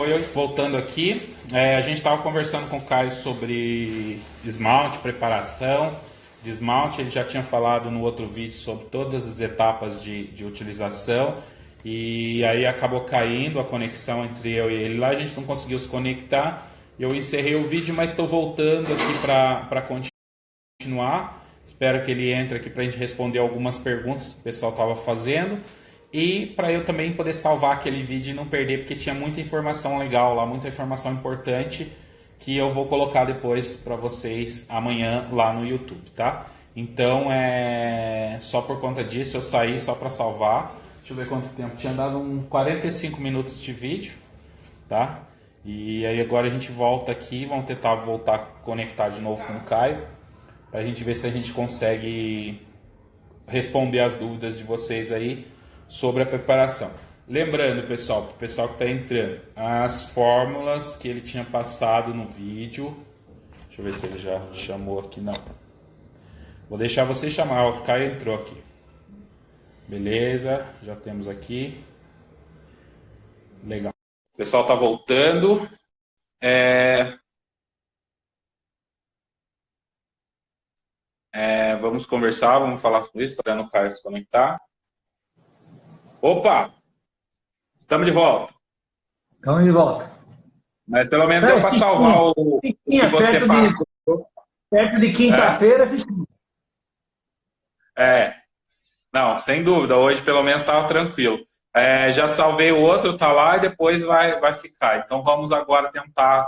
Oi, voltando aqui, a gente estava conversando com o Caio sobre esmalte, preparação de esmalte. Ele já tinha falado no outro vídeo sobre todas as etapas de utilização e aí acabou caindo a conexão entre eu e ele lá. A gente não conseguiu se conectar. Eu encerrei o vídeo, mas estou voltando aqui para continuar. Espero que ele entre aqui para a gente responder algumas perguntas que o pessoal estava fazendo. E para eu também poder salvar aquele vídeo e não perder, porque tinha muita informação legal lá, muita informação importante que eu vou colocar depois para vocês amanhã lá no YouTube, tá? Então, só por conta disso eu saí só para salvar. Deixa eu ver quanto tempo. Tinha dado uns 45 minutos de vídeo, tá? E aí agora a gente volta aqui, vamos tentar voltar a conectar de novo com o Caio, para a gente ver se a gente consegue responder as dúvidas de vocês aí sobre a preparação. Lembrando, pessoal, para o pessoal que está entrando, as fórmulas que ele tinha passado no vídeo. Deixa eu ver se ele já chamou aqui. Não. Vou deixar você chamar. O Caio entrou aqui. Beleza, já temos aqui. Legal. O pessoal está voltando. Vamos conversar, vamos falar sobre isso. Estou vendo o Caio se conectar. Opa! Estamos de volta. Estamos de volta. Mas pelo menos deu para salvar o que você passou. Perto de quinta-feira, Não, sem dúvida. Hoje pelo menos estava tranquilo. Já salvei o outro, tá lá e depois vai ficar. Então vamos agora tentar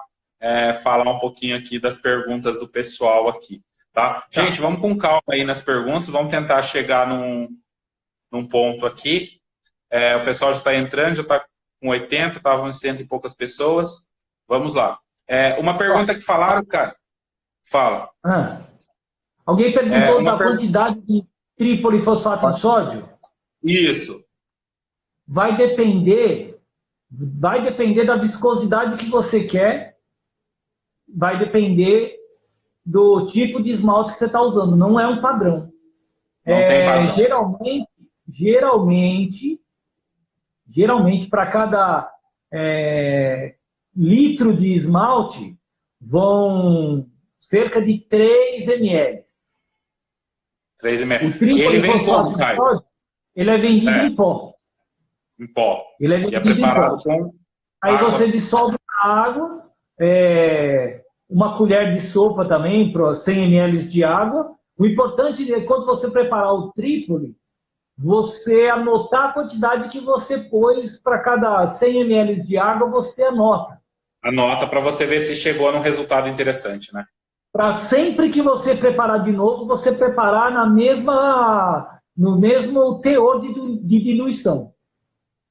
falar um pouquinho aqui das perguntas do pessoal aqui. Tá? Gente, vamos com calma aí nas perguntas. Vamos tentar chegar num ponto aqui. O pessoal já está entrando, já está com 80, estavam em 100 e poucas pessoas. Vamos lá. Uma pergunta que falaram, cara. Fala. Alguém perguntou da quantidade de tripolifosfato de sódio? Isso. Vai depender da viscosidade que você quer, vai depender do tipo de esmalte que você está usando. Não é um padrão. Não tem padrão. Geralmente, para cada litro de esmalte, vão cerca de 3 ml. 3 ml. O Ele vem como, Caio? Ele é vendido em pó. Em pó. Ele é vendido em pó. Aí você dissolve na água, uma colher de sopa também, para 100 ml de água. O importante é, quando você preparar o trípoli, você anotar a quantidade que você pôs para cada 100 ml de água, você anota. Anota para você ver se chegou num resultado interessante, né? Para sempre que você preparar de novo, você preparar no mesmo teor de diluição.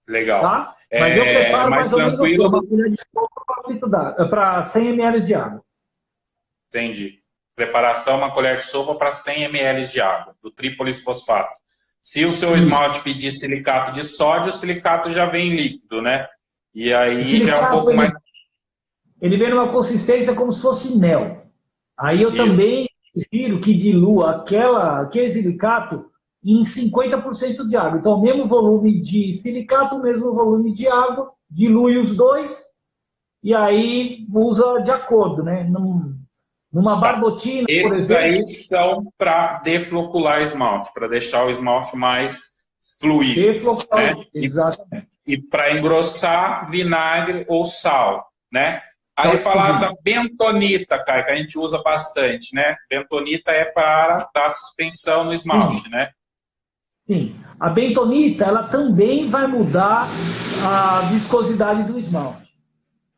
Legal. Tá? Mas eu preparo mais tranquilo uma colher de sopa para 100 ml de água. Entendi. Preparação, uma colher de sopa para 100 ml de água, do trípolis fosfato. Se o seu esmalte pedir silicato de sódio, o silicato já vem líquido, né? E aí já é um pouco mais... Ele vem numa consistência como se fosse mel. Aí eu também prefiro que dilua aquele silicato em 50% de água. Então, o mesmo volume de silicato, o mesmo volume de água, dilui os dois e aí usa de acordo, né? Numa barbotina, por exemplo. Esses aí são para deflocular esmalte, para deixar o esmalte mais fluido. Deflocular, né? Exatamente. E para engrossar, vinagre ou sal, né? Aí falar da bentonita, Caio, que a gente usa bastante, né? Bentonita é para dar suspensão no esmalte, né? Sim. A bentonita, ela também vai mudar a viscosidade do esmalte.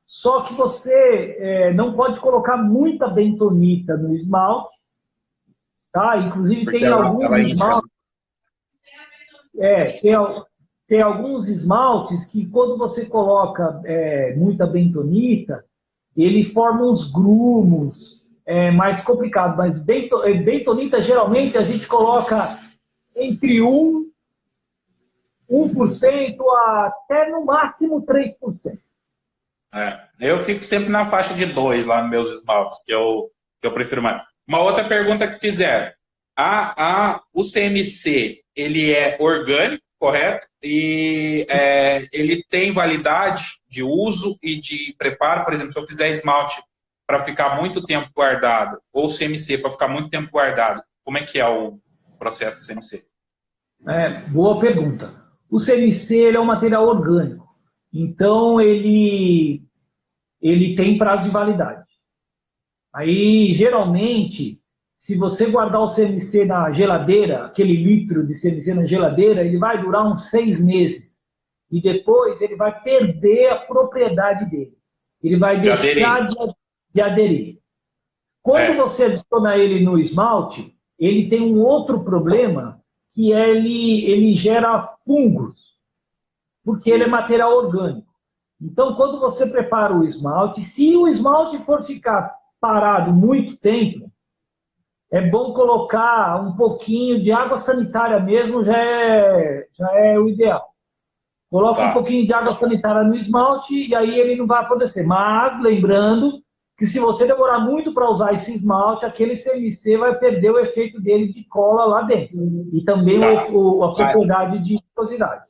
Só que você não pode colocar muita bentonita no esmalte, tá? Inclusive tem alguns esmaltes... Tem alguns esmaltes que quando você coloca muita bentonita, ele forma uns grumos, mais complicado. Mas bentonita, geralmente, a gente coloca entre 1% até no máximo 3%. Eu fico sempre na faixa de 2 lá nos meus esmaltes, que eu prefiro mais. Uma outra pergunta que fizeram. O CMC, ele é orgânico, correto? E ele tem validade de uso e de preparo. Por exemplo, se eu fizer esmalte para ficar muito tempo guardado, ou CMC para ficar muito tempo guardado, como é que é o processo de CMC? Boa pergunta. O CMC ele é um material orgânico, então ele tem prazo de validade. Aí, geralmente, se você guardar o CMC na geladeira, aquele litro de CMC na geladeira, ele vai durar uns 6 meses. E depois ele vai perder a propriedade dele. Ele vai deixar de aderir. Quando você adiciona ele no esmalte, ele tem um outro problema, que é ele gera fungos, porque ele é material orgânico. Então, quando você prepara o esmalte, se o esmalte for ficar parado muito tempo, é bom colocar um pouquinho de água sanitária mesmo, já é o ideal. Coloca um pouquinho de água sanitária no esmalte e aí ele não vai apodrecer. Mas, lembrando que se você demorar muito para usar esse esmalte, aquele CMC vai perder o efeito dele de cola lá dentro. E também a propriedade de viscosidade.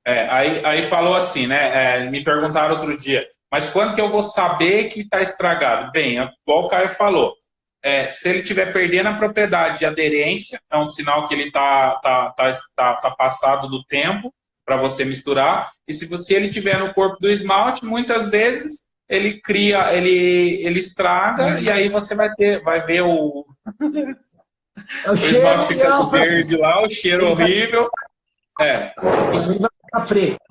Aí falou assim, né? Me perguntaram outro dia, mas quando que eu vou saber que está estragado? Bem, igual o Caio falou, se ele estiver perdendo a propriedade de aderência, é um sinal que ele está passado do tempo para você misturar. E se ele estiver no corpo do esmalte, muitas vezes ele estraga e aí você vai ver o esmalte ficando verde lá, o cheiro horrível. Ele vai ficar preto.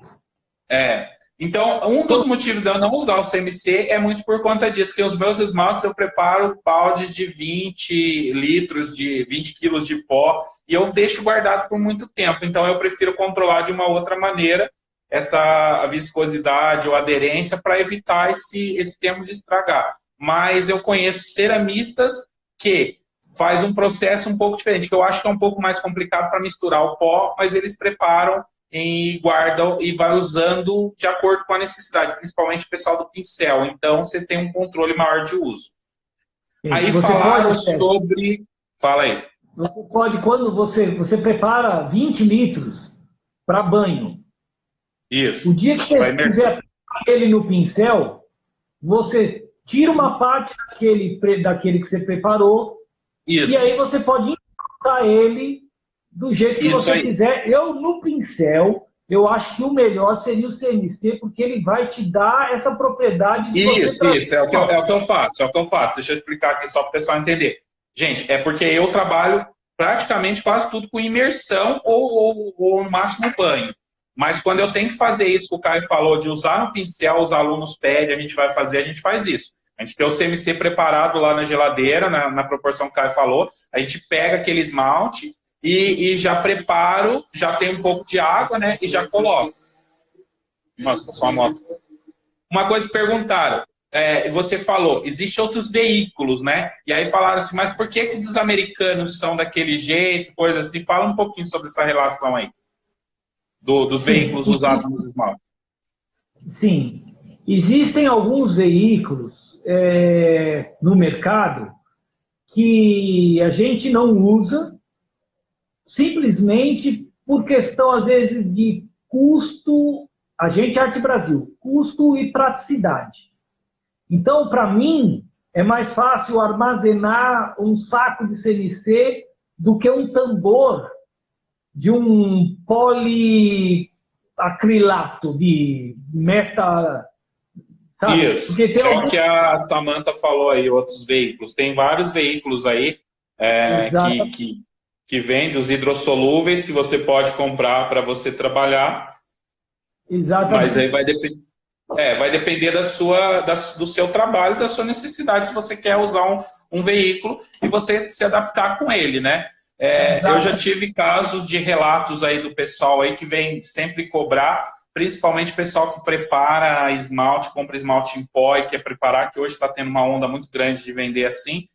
Então, um dos motivos de eu não usar o CMC é muito por conta disso, porque os meus esmaltes eu preparo baldes de 20 litros, de 20 quilos de pó, e eu deixo guardado por muito tempo. Então, eu prefiro controlar de uma outra maneira essa viscosidade ou aderência para evitar esse tempo de estragar. Mas eu conheço ceramistas que faz um processo um pouco diferente, que eu acho que é um pouco mais complicado para misturar o pó, mas eles preparam e guardam e vai usando de acordo com a necessidade, principalmente o pessoal do pincel. Então, você tem um controle maior de uso. Sim, aí falaram sobre... Fala aí. Você pode, quando você prepara 20 litros para banho, isso. O dia que você quiser ele no pincel, você tira uma parte daquele que você preparou, isso. E aí você pode encaixar ele do jeito que você quiser. Eu, no pincel, eu acho que o melhor seria o CMC, porque ele vai te dar essa propriedade de Isso, é o que eu faço, Deixa eu explicar aqui só para o pessoal entender. Gente, é porque eu trabalho praticamente quase tudo com imersão ou no máximo banho. Mas quando eu tenho que fazer isso que o Caio falou, de usar no pincel, os alunos pedem, a gente faz isso. A gente tem o CMC preparado lá na geladeira, na proporção que o Caio falou. A gente pega aquele esmalte e já preparo, já tem um pouco de água, né? E já coloco. Nossa, só uma moto. Uma coisa que perguntaram, você falou, existem outros veículos, né? E aí falaram assim, mas por que os americanos são daquele jeito, coisa assim? Fala um pouquinho sobre essa relação aí, dos veículos usados nos esmaltes. Sim, existem alguns veículos no mercado que a gente não usa simplesmente por questão, às vezes, de custo, a gente Arte Brasil, custo e praticidade. Então, para mim, é mais fácil armazenar um saco de CMC do que um tambor de um poliacrilato de meta... Sabe? Isso, o que a Samantha falou aí, outros veículos. Tem vários veículos aí que vendem os hidrossolúveis que você pode comprar para você trabalhar. Exatamente. Mas aí vai depender do seu trabalho, da sua necessidade, se você quer usar um veículo e você se adaptar com ele, né? Eu já tive casos de relatos aí do pessoal aí que vem sempre cobrar, principalmente o pessoal que prepara esmalte, compra esmalte em pó e quer preparar, que hoje está tendo uma onda muito grande de vender assim,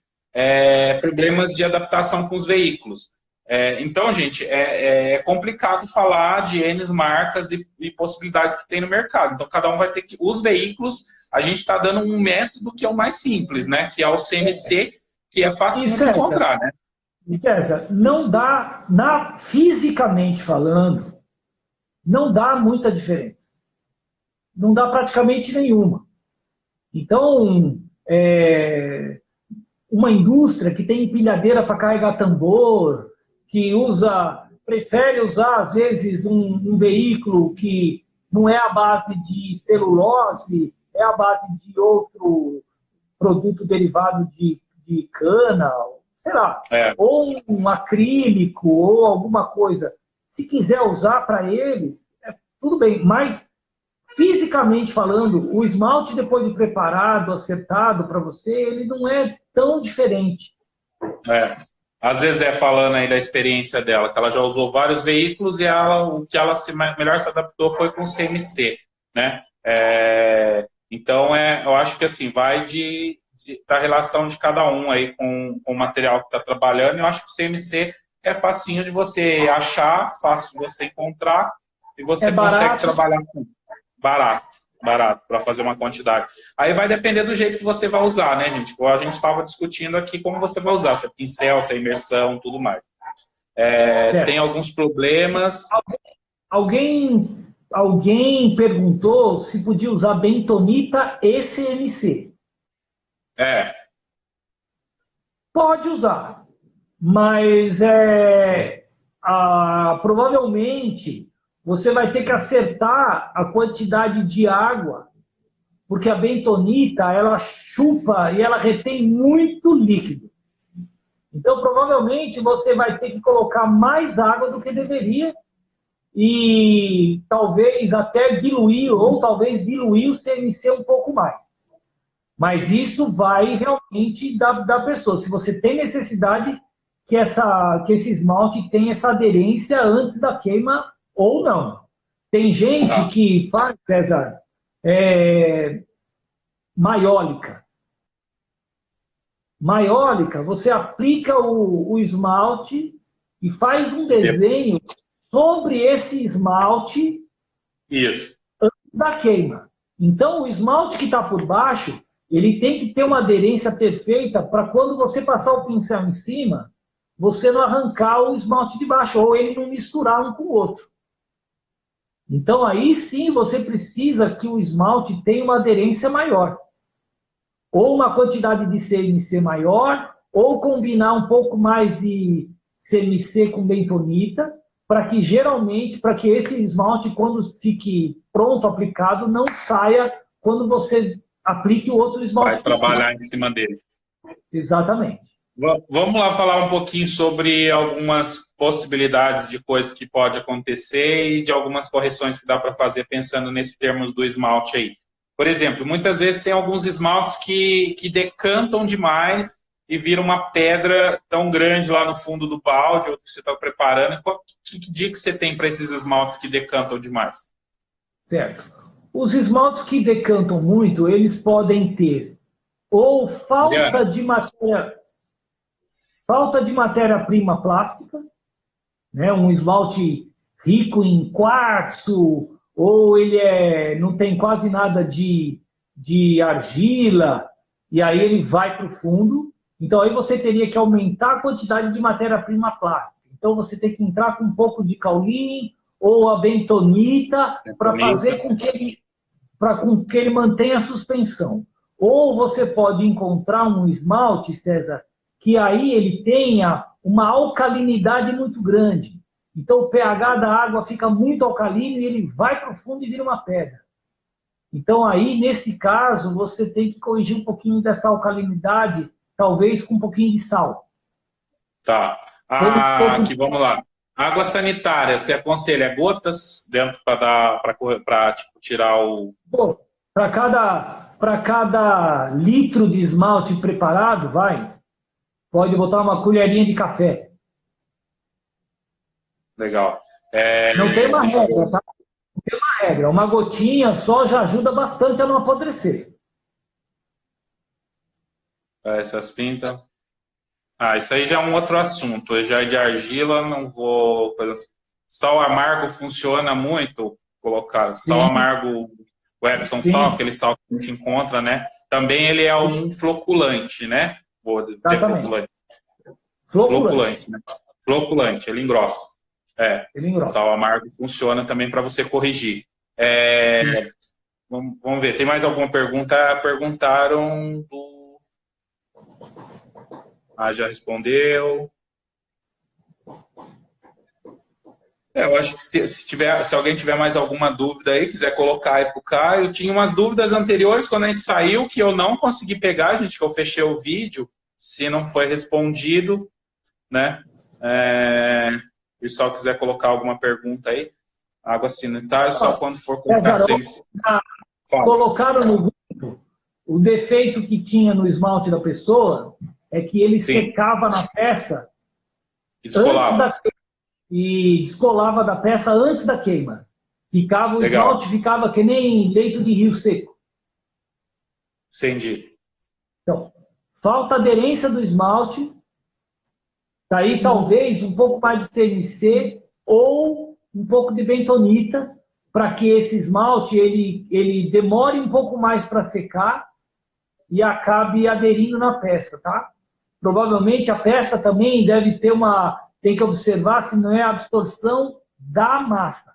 problemas de adaptação com os veículos. Então, gente, é complicado falar de N marcas e possibilidades que tem no mercado. Então, cada um vai ter que... Os veículos, a gente está dando um método que é o mais simples, né? Que é o CMC, que é fácil de encontrar, né? César, não dá, fisicamente falando, não dá muita diferença. Não dá praticamente nenhuma. Então, uma indústria que tem empilhadeira para carregar tambor, que prefere usar, às vezes, um veículo que não é a base de celulose, é a base de outro produto derivado de cana, sei lá, ou um acrílico, ou alguma coisa. Se quiser usar para eles, tudo bem, mas fisicamente falando, o esmalte depois de preparado, acertado para você, ele não é tão diferente. Às vezes falando aí da experiência dela, que ela já usou vários veículos e o que ela melhor se adaptou foi com o CMC, né? Então, eu acho que assim, vai da relação de cada um aí com o material que está trabalhando. Eu acho que o CMC é facinho de você achar, fácil de você encontrar e você consegue trabalhar com barato para fazer uma quantidade. Aí vai depender do jeito que você vai usar, né, gente? A gente estava discutindo aqui como você vai usar, se é pincel, se é imersão, tudo mais. Tem alguns problemas. Alguém perguntou se podia usar bentonita e CMC. Pode usar, mas provavelmente você vai ter que acertar a quantidade de água, porque a bentonita, ela chupa e ela retém muito líquido. Então, provavelmente, você vai ter que colocar mais água do que deveria e talvez até diluir, ou talvez diluir o CMC um pouco mais. Mas isso vai realmente da pessoa. Se você tem necessidade que esse esmalte tenha essa aderência antes da queima ou não. Tem gente que faz, César, maiólica. Maiólica, você aplica o esmalte e faz um desenho sobre esse esmalte antes da queima. Então, o esmalte que está por baixo, ele tem que ter uma aderência perfeita para quando você passar o pincel em cima, você não arrancar o esmalte de baixo, ou ele não misturar um com o outro. Então, aí sim, você precisa que o esmalte tenha uma aderência maior. Ou uma quantidade de CMC maior, ou combinar um pouco mais de CMC com bentonita, para que esse esmalte, quando fique pronto, aplicado, não saia quando você aplique o outro esmalte. Vai trabalhar em cima dele. Exatamente. Vamos lá falar um pouquinho sobre algumas possibilidades de coisas que pode acontecer e de algumas correções que dá para fazer pensando nesse termo do esmalte aí. Por exemplo, muitas vezes tem alguns esmaltes que decantam demais e viram uma pedra tão grande lá no fundo do balde, ou que você está preparando. Que dica você tem para esses esmaltes que decantam demais? Certo. Os esmaltes que decantam muito, eles podem ter ou falta de matéria-prima plástica, né? Um esmalte rico em quartzo, ou ele não tem quase nada de argila, e aí ele vai para o fundo. Então, aí você teria que aumentar a quantidade de matéria-prima plástica. Então, você tem que entrar com um pouco de caolin ou a bentonita para fazer com que ele mantenha a suspensão. Ou você pode encontrar um esmalte, César, que aí ele tenha uma alcalinidade muito grande. Então, o pH da água fica muito alcalino e ele vai para o fundo e vira uma pedra. Então, aí, nesse caso, você tem que corrigir um pouquinho dessa alcalinidade, talvez com um pouquinho de sal. Tá. Aqui, vamos lá. Água sanitária, você aconselha gotas dentro para tipo, tirar o... Para cada litro de esmalte preparado, pode botar uma colherinha de café. Legal. Não tem uma regra, tá? Não tem uma regra. Uma gotinha só já ajuda bastante a não apodrecer. Essas pintas. Isso aí já é um outro assunto. Já de argila, não vou... Sal amargo funciona muito, colocar. Sal amargo, o Epsom sal, aquele sal que a gente encontra, né? Também ele é um floculante, né? Floculante, né? Floculante, ele engrossa. Ele engrossa. Sal amargo funciona também para você corrigir. Vamos ver, tem mais alguma pergunta? Perguntaram do... já respondeu. Eu acho que se alguém tiver mais alguma dúvida aí, quiser colocar aí para o Caio. Eu tinha umas dúvidas anteriores quando a gente saiu, que eu não consegui pegar, gente, que eu fechei o vídeo, se não foi respondido, né? Se o pessoal quiser colocar alguma pergunta aí, água sanitária, só quando for colocar sem... Colocaram no grupo o defeito que tinha no esmalte da pessoa é que ele secava na peça e descolava da peça antes da queima. O esmalte ficava que nem leito de rio seco. Entendi. Então, falta aderência do esmalte, daí talvez um pouco mais de CMC ou um pouco de bentonita, para que esse esmalte ele demore um pouco mais para secar e acabe aderindo na peça, tá? Provavelmente a peça também deve ter tem que observar se não é a absorção da massa.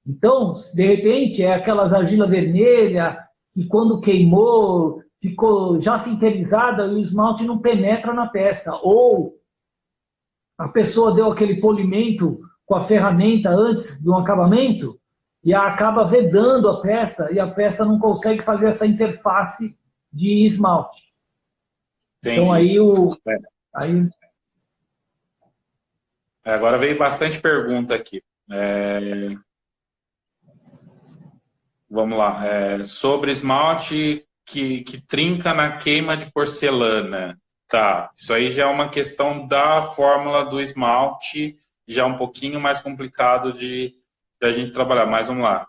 Então, de repente, é aquelas argila vermelha que quando queimou ficou já sinterizada e o esmalte não penetra na peça. Ou a pessoa deu aquele polimento com a ferramenta antes do acabamento e acaba vedando a peça e a peça não consegue fazer essa interface de esmalte. Entendi. Então agora veio bastante pergunta aqui. Vamos lá. Sobre esmalte que trinca na queima de porcelana. Tá, isso aí já é uma questão da fórmula do esmalte, já um pouquinho mais complicado de a gente trabalhar. Mas vamos lá.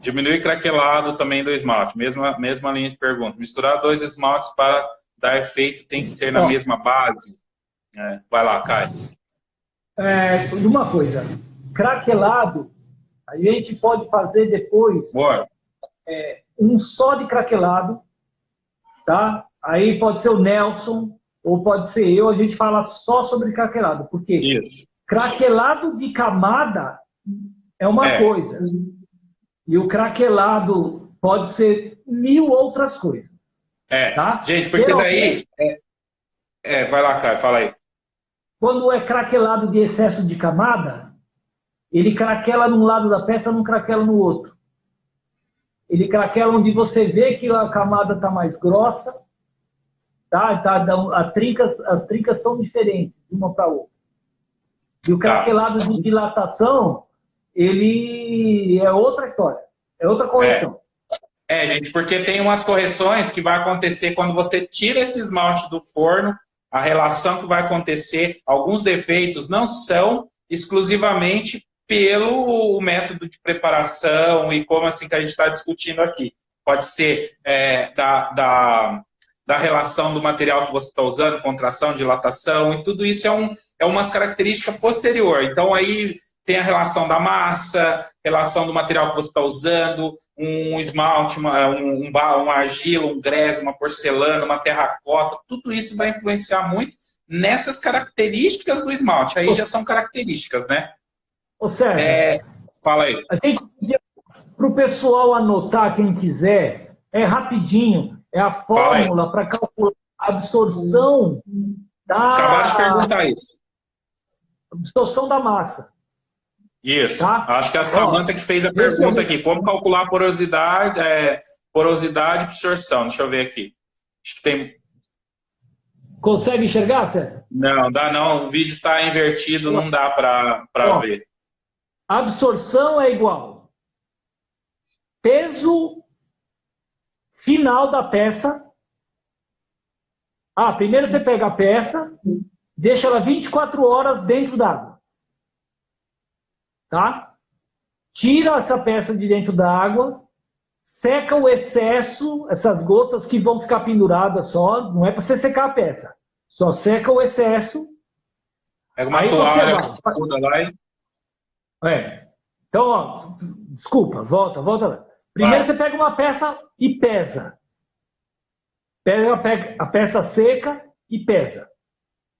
Diminuir craquelado também do esmalte. Mesma linha de pergunta. Misturar 2 esmaltes para dar efeito tem que ser na mesma base? Vai lá, Caio. Uma coisa. Craquelado, a gente pode fazer depois um só de craquelado, tá? Aí pode ser o Nelson, ou pode ser eu, a gente fala só sobre craquelado. Porque craquelado de camada é uma coisa. E o craquelado pode ser 1000 outras coisas. Tá? Gente, porque daí... vai lá, Caio, fala aí. Quando é craquelado de excesso de camada, ele craquela num lado da peça, não craquela no outro. Ele craquela onde você vê que a camada está mais grossa, tá? As trincas são diferentes de uma para outra. E o craquelado de dilatação, ele é outra história, é outra correção. Gente, porque tem umas correções que vai acontecer quando você tira esse esmalte do forno, a relação que vai acontecer, alguns defeitos não são exclusivamente pelo método de preparação e como assim que a gente está discutindo aqui. Pode ser da relação do material que você está usando, contração, dilatação, e tudo isso é umas características posterior. Então, aí tem a relação da massa, relação do material que você está usando, um esmalte, uma argila, um grés, uma porcelana, uma terracota, tudo isso vai influenciar muito nessas características do esmalte. Aí já são características, né? Ô Sérgio, fala aí. Para o pessoal anotar, quem quiser, é rapidinho, é a fórmula para calcular a absorção da... Acabaram de perguntar isso. Absorção da massa. Isso. Tá? Acho que a Samanta que fez a pergunta aqui. Como calcular a porosidade, porosidade e absorção? Deixa eu ver aqui. Acho que tem... Consegue enxergar, Sérgio? Não, dá não. O vídeo está invertido, não dá para ver. A absorção é igual peso final da peça. Primeiro você pega a peça, deixa ela 24 horas dentro d'água. Tá? Tira essa peça de dentro da água, seca o excesso, essas gotas que vão ficar penduradas só, não é para você secar a peça. Só seca o excesso. Pega uma toalha, muda lá e... Então, desculpa, volta lá. Primeiro você pega uma peça e pesa. Pega a peça seca e pesa.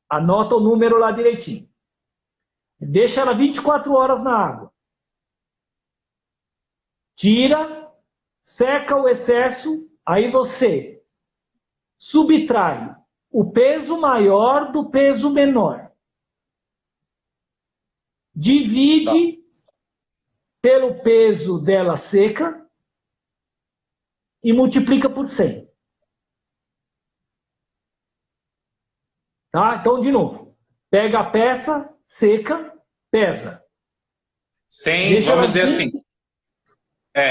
Anota o número lá direitinho. Deixa ela 24 horas na água. Tira, seca o excesso, aí você subtrai o peso maior do peso menor. Divide pelo peso dela seca e multiplica por 100. Tá? Então, de novo, pega a peça seca, pesa. 100, vamos dizer assim.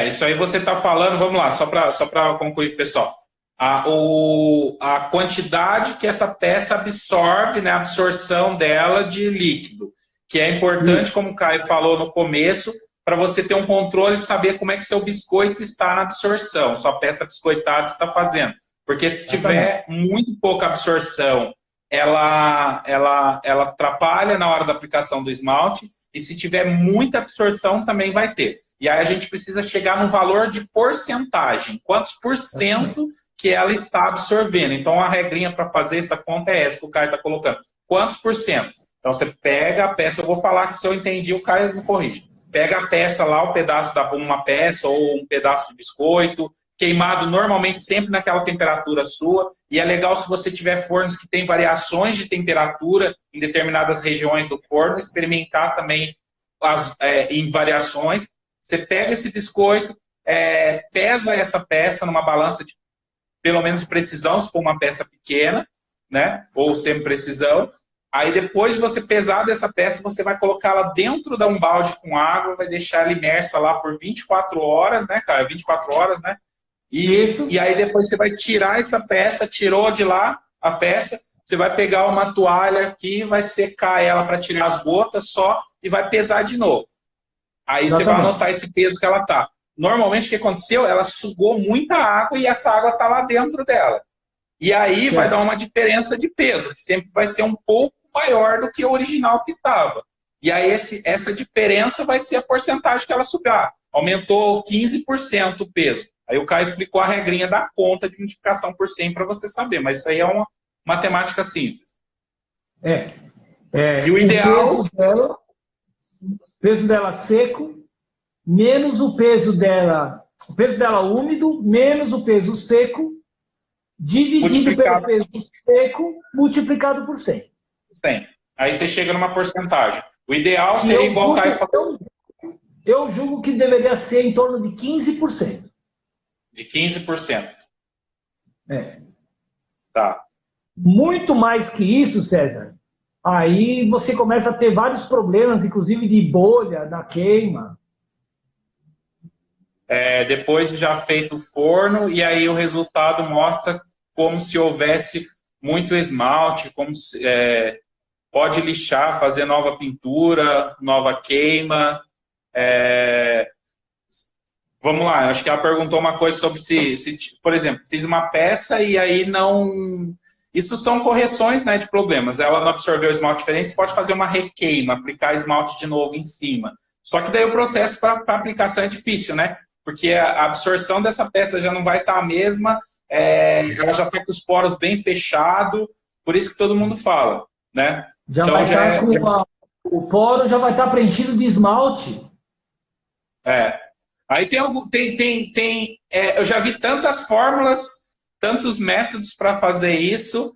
Isso aí você está falando, vamos lá, só para concluir, pessoal. A quantidade que essa peça absorve, né, a absorção dela de líquido, que é importante, como o Caio falou no começo, para você ter um controle de saber como é que seu biscoito está na absorção, sua peça biscoitada está fazendo. Porque se tiver muito pouca absorção, ela atrapalha na hora da aplicação do esmalte, e se tiver muita absorção, também vai ter. E aí a gente precisa chegar num valor de porcentagem. Quantos por cento que ela está absorvendo? Então, a regrinha para fazer essa conta é essa que o Caio está colocando. Quantos por cento? Então, você pega a peça, eu vou falar que se eu entendi, o Caio me corrige. Pega a peça lá, o pedaço da uma peça ou um pedaço de biscoito, queimado normalmente sempre naquela temperatura sua. E é legal se você tiver fornos que tem variações de temperatura em determinadas regiões do forno, experimentar também em variações. Você pega esse biscoito, pesa essa peça numa balança de, pelo menos de precisão, se for uma peça pequena, né? Ou semi-precisão. Aí depois de você pesar dessa peça, você vai colocá-la dentro de um balde com água, vai deixar ela imersa lá por 24 horas, né, cara? 24 horas, né? E aí depois você vai tirar essa peça, tirou de lá a peça, você vai pegar uma toalha aqui, vai secar ela para tirar as gotas só e vai pesar de novo. Aí você vai anotar esse peso que ela tá. Normalmente o que aconteceu? Ela sugou muita água e essa água está lá dentro dela. E aí vai dar uma diferença de peso, que sempre vai ser um pouco maior do que o original que estava. E aí essa diferença vai ser a porcentagem que ela sugar. Aumentou 15% o peso. Aí o Caio explicou a regrinha da conta de multiplicação por 100 para você saber, mas isso aí é uma matemática simples. E o ideal... O peso dela seco, menos o peso dela úmido, menos o peso seco, dividido pelo peso seco, multiplicado por 100. 100. Aí você chega numa porcentagem. O ideal seria igual o Caio falou. Eu julgo que deveria ser em torno de 15%. De 15%. Tá. Muito mais que isso, César, aí você começa a ter vários problemas, inclusive de bolha, da queima. Depois de já feito o forno, e aí o resultado mostra como se houvesse muito esmalte, como pode lixar, fazer nova pintura, nova queima. Vamos lá, acho que ela perguntou uma coisa sobre se, por exemplo, fiz uma peça e aí não... Isso são correções, né, de problemas. Ela não absorveu esmalte diferente, você pode fazer uma requeima, aplicar esmalte de novo em cima. Só que daí o processo para aplicação é difícil, né? Porque a absorção dessa peça já não vai estar a mesma, ela já está com os poros bem fechados, por isso que todo mundo fala, né? O poro já vai estar preenchido de esmalte. Aí eu já vi tantas fórmulas, tantos métodos para fazer isso,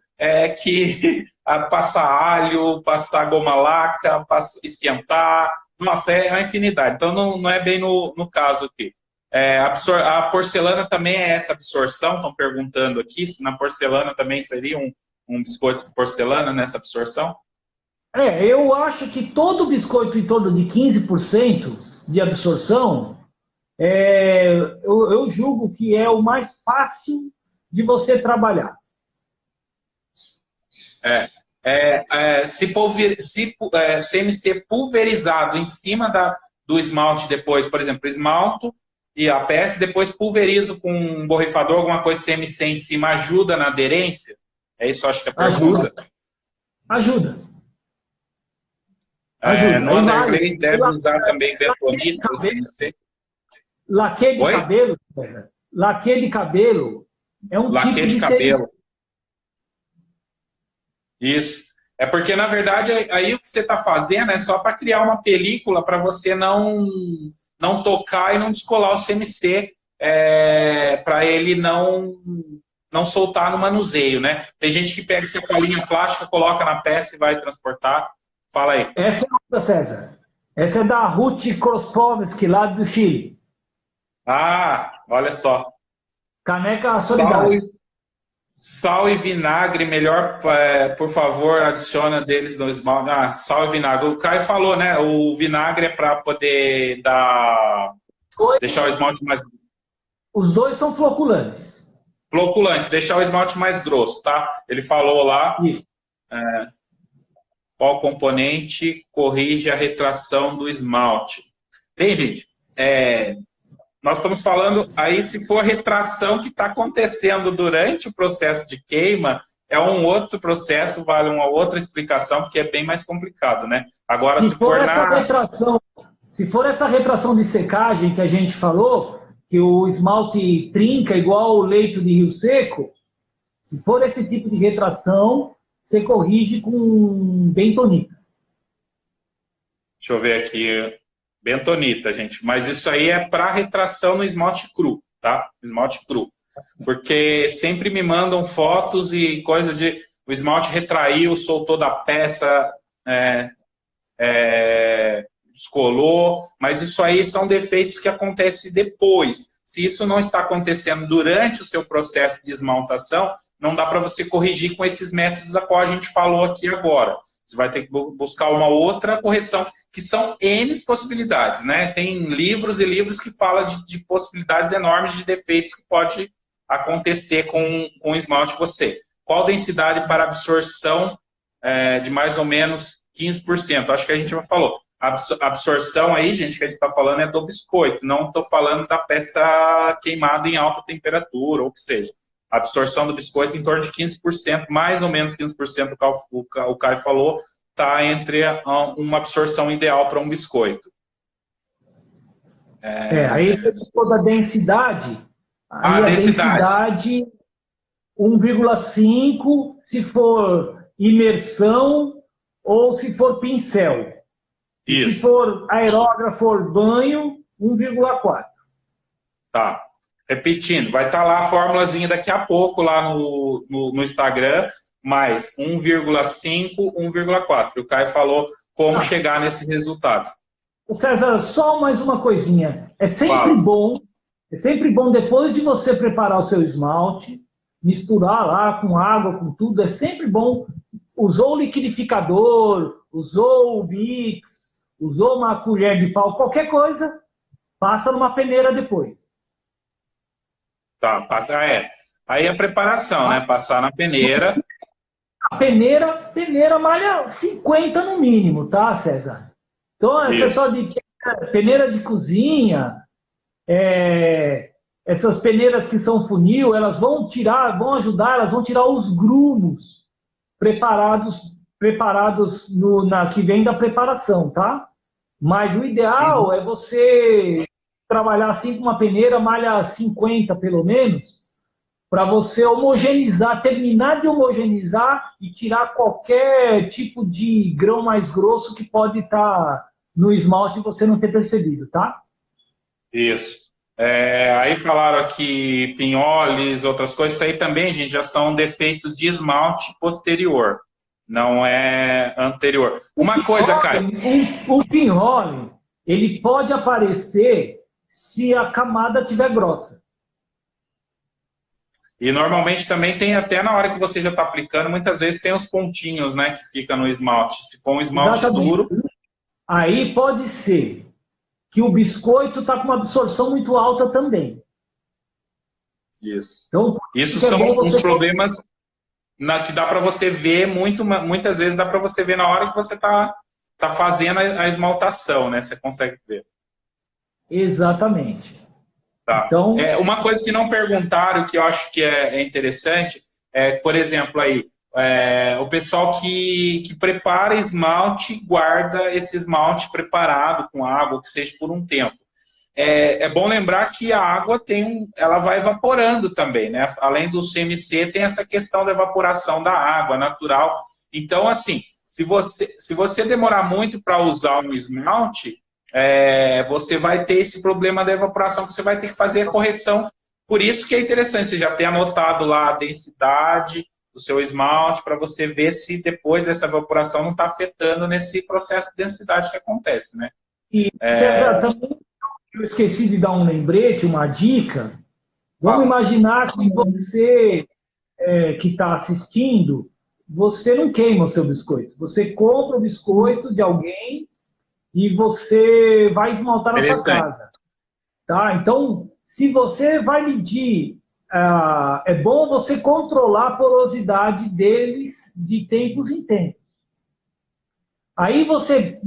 que passar alho, passar goma laca, esquentar, nossa, é uma infinidade. Então não é bem no caso aqui. A porcelana também é essa absorção, estão perguntando aqui, se na porcelana também seria um biscoito de porcelana nessa absorção? Eu acho que todo biscoito em torno de 15% de absorção, eu julgo que é o mais fácil de você trabalhar. CMC pulverizado em cima do esmalte depois, por exemplo, esmalto e a peça, depois pulverizo com um borrifador, alguma coisa CMC em cima, ajuda na aderência? É isso, acho que é a pergunta. Ajuda. No underglaze deve usar também bentonita, CMC. Laque de cabelo, laque de cabelo é um laque tipo de cabelo. Isso. É porque, na verdade, aí o que você está fazendo é só para criar uma película para você não tocar e não descolar o CMC, para ele não soltar no manuseio, né? Tem gente que pega essa colinha plástica, coloca na peça e vai transportar. Fala aí. Essa é outra, César. Essa é da Ruth Krospovski, lá do Chile. Ah, olha só. Caneca Sal solidária. e, sal e vinagre, melhor, por favor, adiciona deles no esmalte. Ah, sal e vinagre. O Caio falou, né? O vinagre é para poder deixar o esmalte mais Os dois são floculantes. floculante, deixar o esmalte mais grosso, tá? Ele falou lá Isso. qual componente corrige a retração do esmalte. Bem, gente, nós estamos falando aí, se for retração que está acontecendo durante o processo de queima, é um outro processo, vale uma outra explicação, porque é bem mais complicado, né? Agora, se for se for essa retração de secagem que a gente falou, que o esmalte trinca igual o leito de rio seco, se for esse tipo de retração, você corrige com bentonita. Deixa eu ver aqui. Bentonita, gente. Mas isso aí é para retração no esmalte cru, tá? Esmalte cru. Porque sempre me mandam fotos e coisas de... O esmalte retraiu, soltou da peça, descolou. Mas isso aí são defeitos que acontecem depois. Se isso não está acontecendo durante o seu processo de esmaltação, não dá para você corrigir com esses métodos a qual a gente falou aqui agora. Você vai ter que buscar uma outra correção, que são N possibilidades, né? Tem livros e livros que falam de possibilidades enormes de defeitos que pode acontecer com o esmalte você. Qual densidade para absorção de mais ou menos 15%? Acho que a gente já falou. Absorção aí, gente, que a gente está falando é do biscoito, não estou falando da peça queimada em alta temperatura, ou que seja. A absorção do biscoito em torno de 15%, mais ou menos 15%, o Caio falou, está entre uma absorção ideal para um biscoito. Aí você falou da densidade. Aí a densidade 1,5 se for imersão ou se for pincel. Isso. Se for aerógrafo ou banho, 1,4. Tá. Repetindo, vai estar lá a formulazinha daqui a pouco lá no Instagram, mais 1,5, 1,4. O Caio falou como chegar nesse resultado. César, só mais uma coisinha. É sempre bom, depois de você preparar o seu esmalte, misturar lá com água, com tudo, é sempre bom. Usou o liquidificador, usou o mix, usou uma colher de pau, qualquer coisa, passa numa peneira depois. Tá, aí a preparação, né? Passar na peneira. A peneira malha 50 no mínimo, tá, César? Então, é pessoal de peneira de cozinha, essas peneiras que são funil, elas vão tirar os grumos preparados que vem da preparação, tá? Mas o ideal é você trabalhar assim com uma peneira, malha 50 pelo menos, para você homogeneizar, terminar de homogeneizar e tirar qualquer tipo de grão mais grosso que pode estar no esmalte e você não ter percebido, tá? Isso. Aí falaram aqui pinholes, outras coisas, isso aí também, gente, já são defeitos de esmalte posterior, não é anterior. Uma coisa, Caio. O pinhole, ele pode aparecer se a camada estiver grossa. E normalmente também tem, até na hora que você já está aplicando, muitas vezes tem os pontinhos, né, que fica no esmalte. Se for um esmalte duro... Aí pode ser que o biscoito está com uma absorção muito alta também. Isso. Então, isso são uns problemas que dá para você ver, muitas vezes dá para você ver na hora que você está fazendo a esmaltação, né? Você consegue ver. Exatamente. Tá. Então, uma coisa que não perguntaram, que eu acho que é interessante, por exemplo, aí, o pessoal que prepara esmalte, guarda esse esmalte preparado com água, que seja por um tempo. É bom lembrar que a água ela vai evaporando também, né? Além do CMC, tem essa questão da evaporação da água natural. Então, assim, se você demorar muito para usar um esmalte, você vai ter esse problema da evaporação, que você vai ter que fazer a correção. Por isso que é interessante, você já ter anotado lá a densidade do seu esmalte, para você ver se depois dessa evaporação não está afetando nesse processo de densidade que acontece, né? E, César, também eu esqueci de dar um lembrete, uma dica. Vamos imaginar que você que está assistindo, você não queima o seu biscoito. Você compra o biscoito de alguém e você vai esmaltar na sua casa. Tá? Então, se você vai medir, é bom você controlar a porosidade deles de tempos em tempos. Aí você,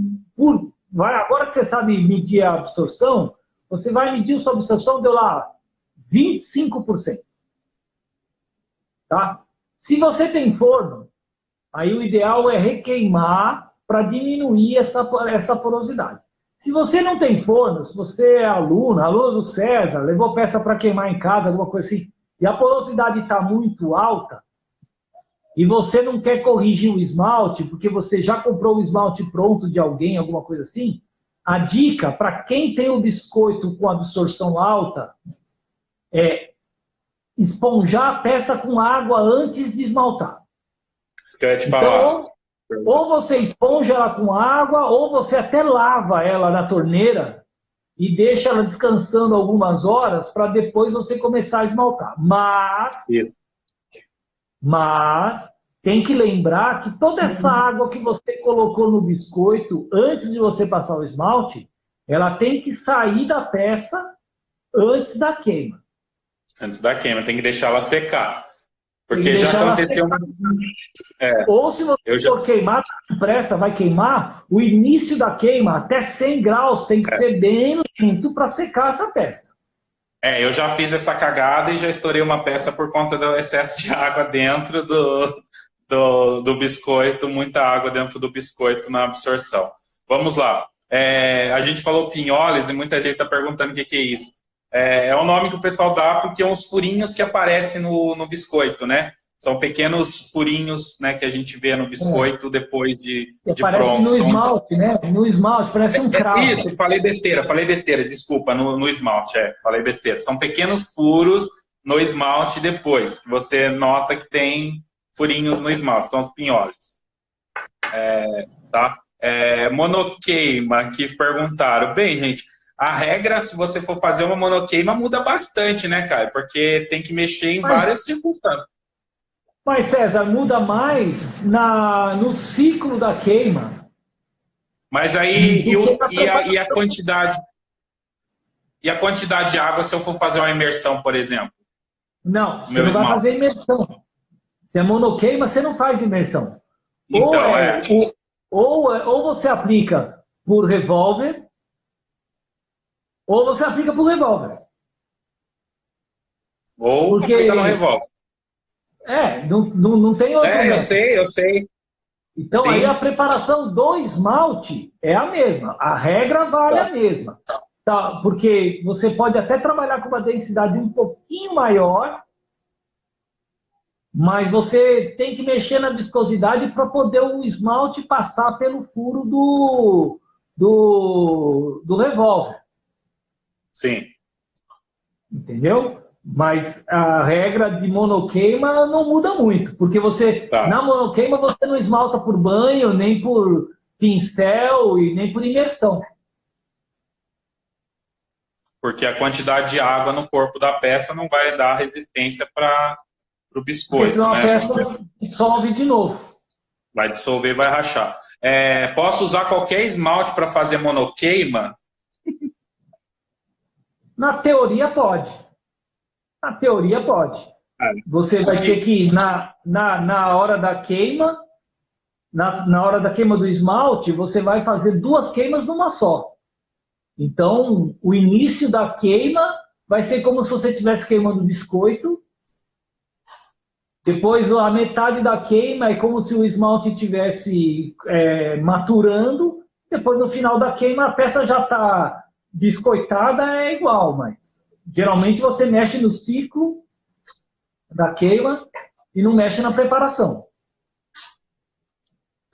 agora que você sabe medir a absorção, você vai medir a sua absorção, deu lá 25%. Tá? Se você tem forno, aí o ideal é requeimar para diminuir essa porosidade. Se você não tem forno, se você é aluno do César, levou peça para queimar em casa, alguma coisa assim, e a porosidade está muito alta, e você não quer corrigir o esmalte, porque você já comprou o esmalte pronto de alguém, alguma coisa assim, a dica para quem tem o biscoito com absorção alta é esponjar a peça com água antes de esmaltar. Isso que eu ia te falar. Então, ou você esponja ela com água, ou você até lava ela na torneira e deixa ela descansando algumas horas para depois você começar a esmaltar. Mas tem que lembrar que toda essa água que você colocou no biscoito antes de você passar o esmalte, ela tem que sair da peça antes da queima. Antes da queima, tem que deixar ela secar. Porque já aconteceu uma... Ou se você for queimar, pressa, vai queimar, o início da queima, até 100 graus, tem que ser bem lento para secar essa peça. Eu já fiz essa cagada e já estourei uma peça por conta do excesso de água dentro do biscoito, muita água dentro do biscoito na absorção. Vamos lá. A gente falou pinholes e muita gente está perguntando o que é isso. É o nome que o pessoal dá porque é uns furinhos que aparecem no biscoito, né? São pequenos furinhos, né, que a gente vê no biscoito depois de pronto. No esmalte, né? No esmalte, parece um cravo. Isso, falei besteira, desculpa, no esmalte, falei besteira. São pequenos furos no esmalte depois. Você nota que tem furinhos no esmalte, são os pinholes. Tá? Monoqueima, que perguntaram. Bem, gente, a regra, se você for fazer uma monoqueima, muda bastante, né, Caio? Porque tem que mexer em várias circunstâncias. Mas, César, muda mais no ciclo da queima. Mas aí, e a quantidade? E a quantidade de água se eu for fazer uma imersão, por exemplo? Não, você não vai fazer imersão. Se é monoqueima, você não faz imersão. Então, ou você aplica por revólver, ou você aplica por revólver. Ou aplica no revólver. Não tem outro. Eu sei. Então, Sim. aí a preparação do esmalte é a mesma. A regra vale a mesma. Tá? Porque você pode até trabalhar com uma densidade um pouquinho maior, mas você tem que mexer na viscosidade para poder o esmalte passar pelo furo do revólver. Sim. Entendeu? Mas a regra de monoqueima não muda muito, porque na monoqueima você não esmalta por banho, nem por pincel e nem por imersão. Porque a quantidade de água no corpo da peça não vai dar resistência para o biscoito. Senão a peça dissolve de novo. Vai dissolver e vai rachar. Posso usar qualquer esmalte para fazer monoqueima? Na teoria pode. Na teoria pode. Você vai ter que, na hora da queima, na hora da queima do esmalte, você vai fazer 2 queimas numa só. Então, o início da queima vai ser como se você estivesse queimando biscoito. Depois, a metade da queima é como se o esmalte estivesse maturando. Depois, no final da queima, a peça já está biscoitada, é igual, mas... Geralmente você mexe no ciclo da queima e não mexe na preparação.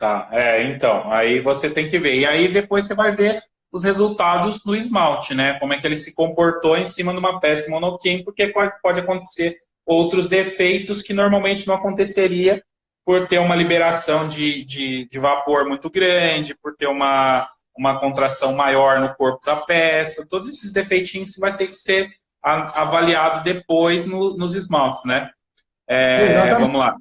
Tá, então, aí você tem que ver. E aí depois você vai ver os resultados do esmalte, né? Como é que ele se comportou em cima de uma peça monoquim, porque pode acontecer outros defeitos que normalmente não aconteceria por ter uma liberação de vapor muito grande, por ter uma contração maior no corpo da peça. Todos esses defeitinhos vai ter que ser avaliado depois nos esmaltes, né? Exatamente. Vamos lá.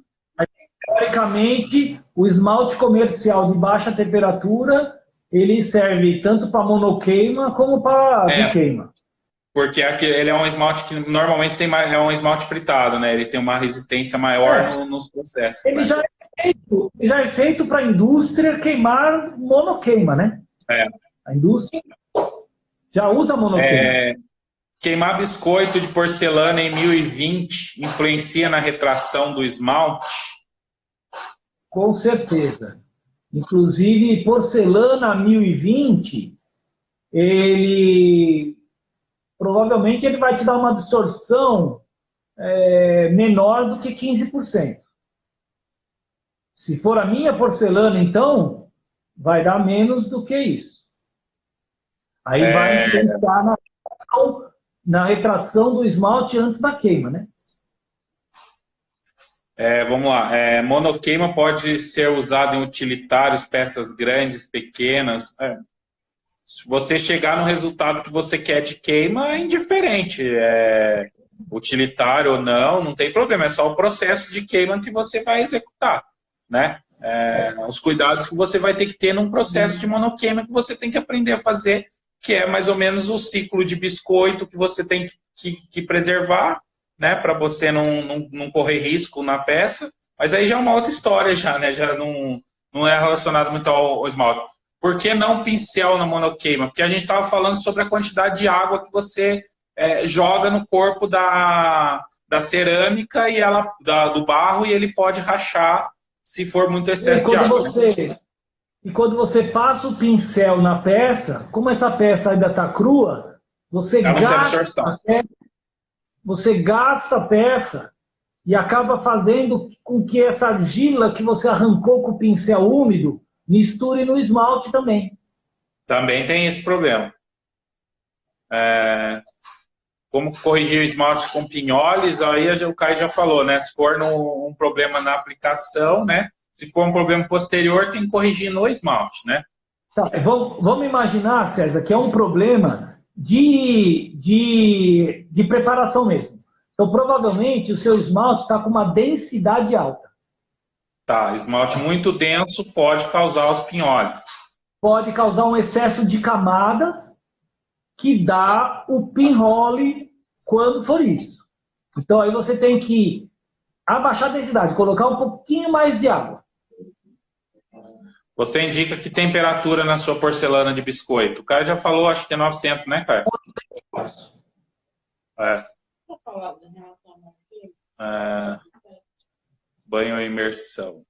Teoricamente, o esmalte comercial de baixa temperatura, ele serve tanto para monoqueima como para biqueima. Porque ele é um esmalte que normalmente é um esmalte fritado, né? Ele tem uma resistência maior nos processos. Ele, né? já é feito para a indústria queimar monoqueima, né? A indústria já usa monoqueima. Queimar biscoito de porcelana em 1020 influencia na retração do esmalte? Com certeza. Inclusive, porcelana 1020, provavelmente ele vai te dar uma absorção menor do que 15%. Se for a minha porcelana, então, vai dar menos do que isso. Aí vai influenciar na retração do esmalte antes da queima, né? Vamos lá. Monoqueima pode ser usado em utilitários, peças grandes, pequenas. Se você chegar no resultado que você quer de queima, é indiferente. Utilitário ou não tem problema. É só o processo de queima que você vai executar, né? Os cuidados que você vai ter que ter num processo de monoqueima que você tem que aprender a fazer, que é mais ou menos o ciclo de biscoito que você tem que preservar, né, para você não correr risco na peça, mas aí já é uma outra história, né, já não é relacionado muito ao esmalte. Por que não pincel na monoqueima? Porque a gente estava falando sobre a quantidade de água que você joga no corpo da cerâmica e do barro, e ele pode rachar se for muito excesso de água. E quando você passa o pincel na peça, como essa peça ainda está crua, você gasta a peça e acaba fazendo com que essa argila que você arrancou com o pincel úmido misture no esmalte também. Também tem esse problema. Como corrigir o esmalte com pinholes, aí o Caio já falou, né? Se for um problema na aplicação, né? Se for um problema posterior, tem que corrigir no esmalte, né? Tá, vamos imaginar, César, que é um problema de preparação mesmo. Então, provavelmente, o seu esmalte está com uma densidade alta. Tá, esmalte muito denso pode causar os pinholes. Pode causar um excesso de camada que dá o pinhole quando for isso. Então, aí você tem que abaixar a densidade, colocar um pouquinho mais de água. Você indica que temperatura na sua porcelana de biscoito? O cara já falou, acho que é 900, né, cara? Banho e imersão.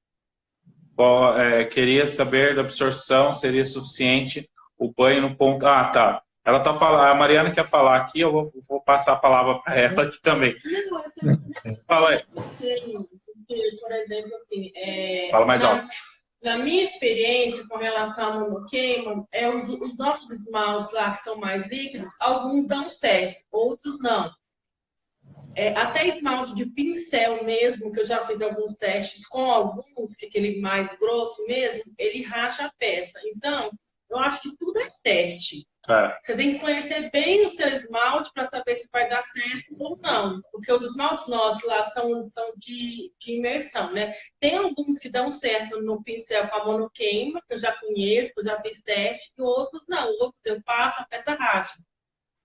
Queria saber da absorção, seria suficiente o banho no ponto... Ah, tá. Ela tá falando, a Mariana quer falar aqui, eu vou passar a palavra para ela aqui também. Fala aí. Por exemplo, assim, fala mais alto. Na minha experiência com relação ao monoqueima, os nossos esmaltes lá, que são mais líquidos, alguns dão certo, outros não. Até esmalte de pincel mesmo, que eu já fiz alguns testes com alguns, que aquele mais grosso mesmo, ele racha a peça. Então, eu acho que tudo é teste. Você tem que conhecer bem o seu esmalte para saber se vai dar certo ou não. Porque os esmaltes nossos lá são de imersão, né? Tem alguns que dão certo no pincel com a monoqueima, que eu já conheço, que eu já fiz teste, e outros não. Outros eu passo, a peça racha.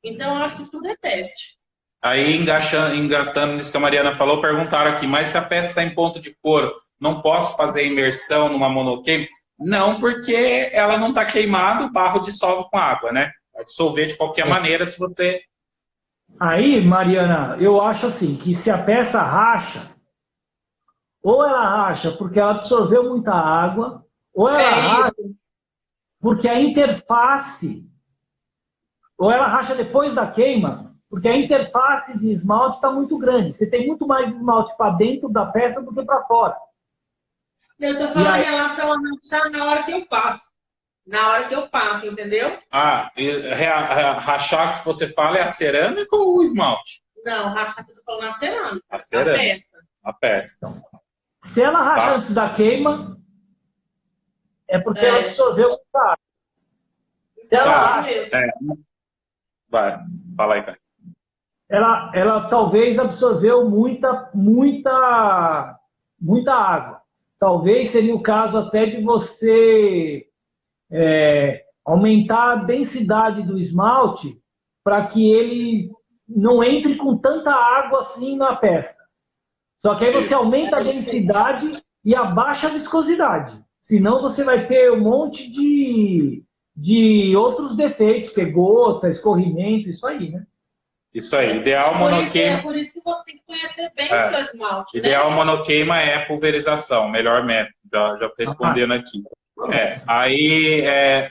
Então, eu acho que tudo é teste. Aí, engatando nisso que a Mariana falou, perguntaram aqui, mas se a peça está em ponto de couro, não posso fazer imersão numa monoqueima? Não, porque ela não está queimada, o barro dissolve com água, né? Vai dissolver de qualquer maneira se você... Aí, Mariana, eu acho assim, que se a peça racha, ou ela racha porque ela absorveu muita água, ou ela racha porque a interface, ou ela racha depois da queima, porque a interface de esmalte está muito grande. Você tem muito mais esmalte para dentro da peça do que para fora. Eu tô E falando aí, em relação a rachar na hora que eu passo. Na hora que eu passo, entendeu? Rachar que você fala é a cerâmica ou o esmalte? Não, rachar que eu tô falando na cerâmica, A a cerâmica, peça. a peça. se ela racha Tá? antes da queima, é porque ela É, absorveu muita água. Se então ela é isso Cara, racha, mesmo. vai, fala aí, cara. ela talvez absorveu muita água. Talvez seria o caso até de você aumentar a densidade do esmalte para que ele não entre com tanta água assim na peça. Só que aí você Isso. aumenta a densidade e abaixa a viscosidade. Senão você vai ter um monte de outros defeitos, que é gota, escorrimento, isso aí, né? Isso aí. Ideal É monoqueima. por isso que você tem que conhecer bem o É, seu esmalte, ideal né? monoqueima é pulverização, melhor método. Já Ah, respondendo aqui. Aí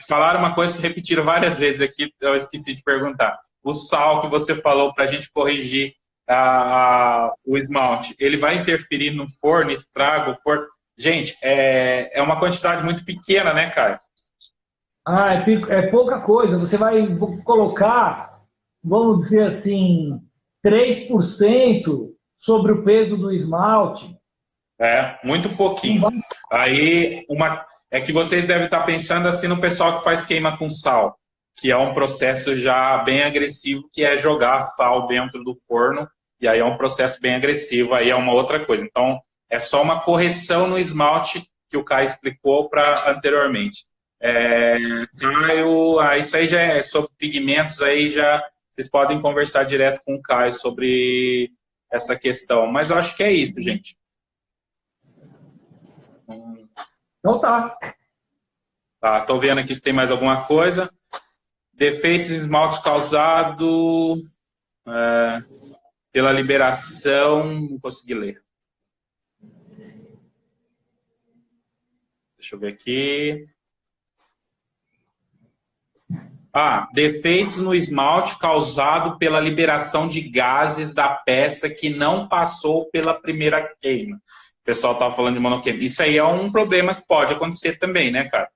falaram uma coisa que repetiram várias vezes aqui, eu esqueci de perguntar. O sal que você falou para a gente corrigir o esmalte, ele vai interferir no forno, estraga o forno? Gente, é uma quantidade muito pequena, né, Caio? é pouca coisa. Você vai colocar, vamos dizer assim, 3% sobre o peso do esmalte. Muito Não pouquinho. vai. Aí, é que vocês devem estar pensando assim no pessoal que faz queima com sal, que é um processo já bem agressivo, que é jogar sal dentro do forno, e aí é um processo bem agressivo, aí é uma outra coisa. Então, é só uma correção no esmalte que o Caio explicou anteriormente. Caio, isso aí já é sobre pigmentos, aí já vocês podem conversar direto com o Caio sobre essa questão. Mas eu acho que é isso, gente. Então tá. Tá, tô vendo aqui se tem mais alguma coisa. Defeitos em esmalte causado pela liberação. Não consegui ler. Deixa eu ver aqui. Defeitos no esmalte causado pela liberação de gases da peça que não passou pela primeira queima. O pessoal estava falando de monoqueima. Isso aí é um problema que pode acontecer também, né, cara?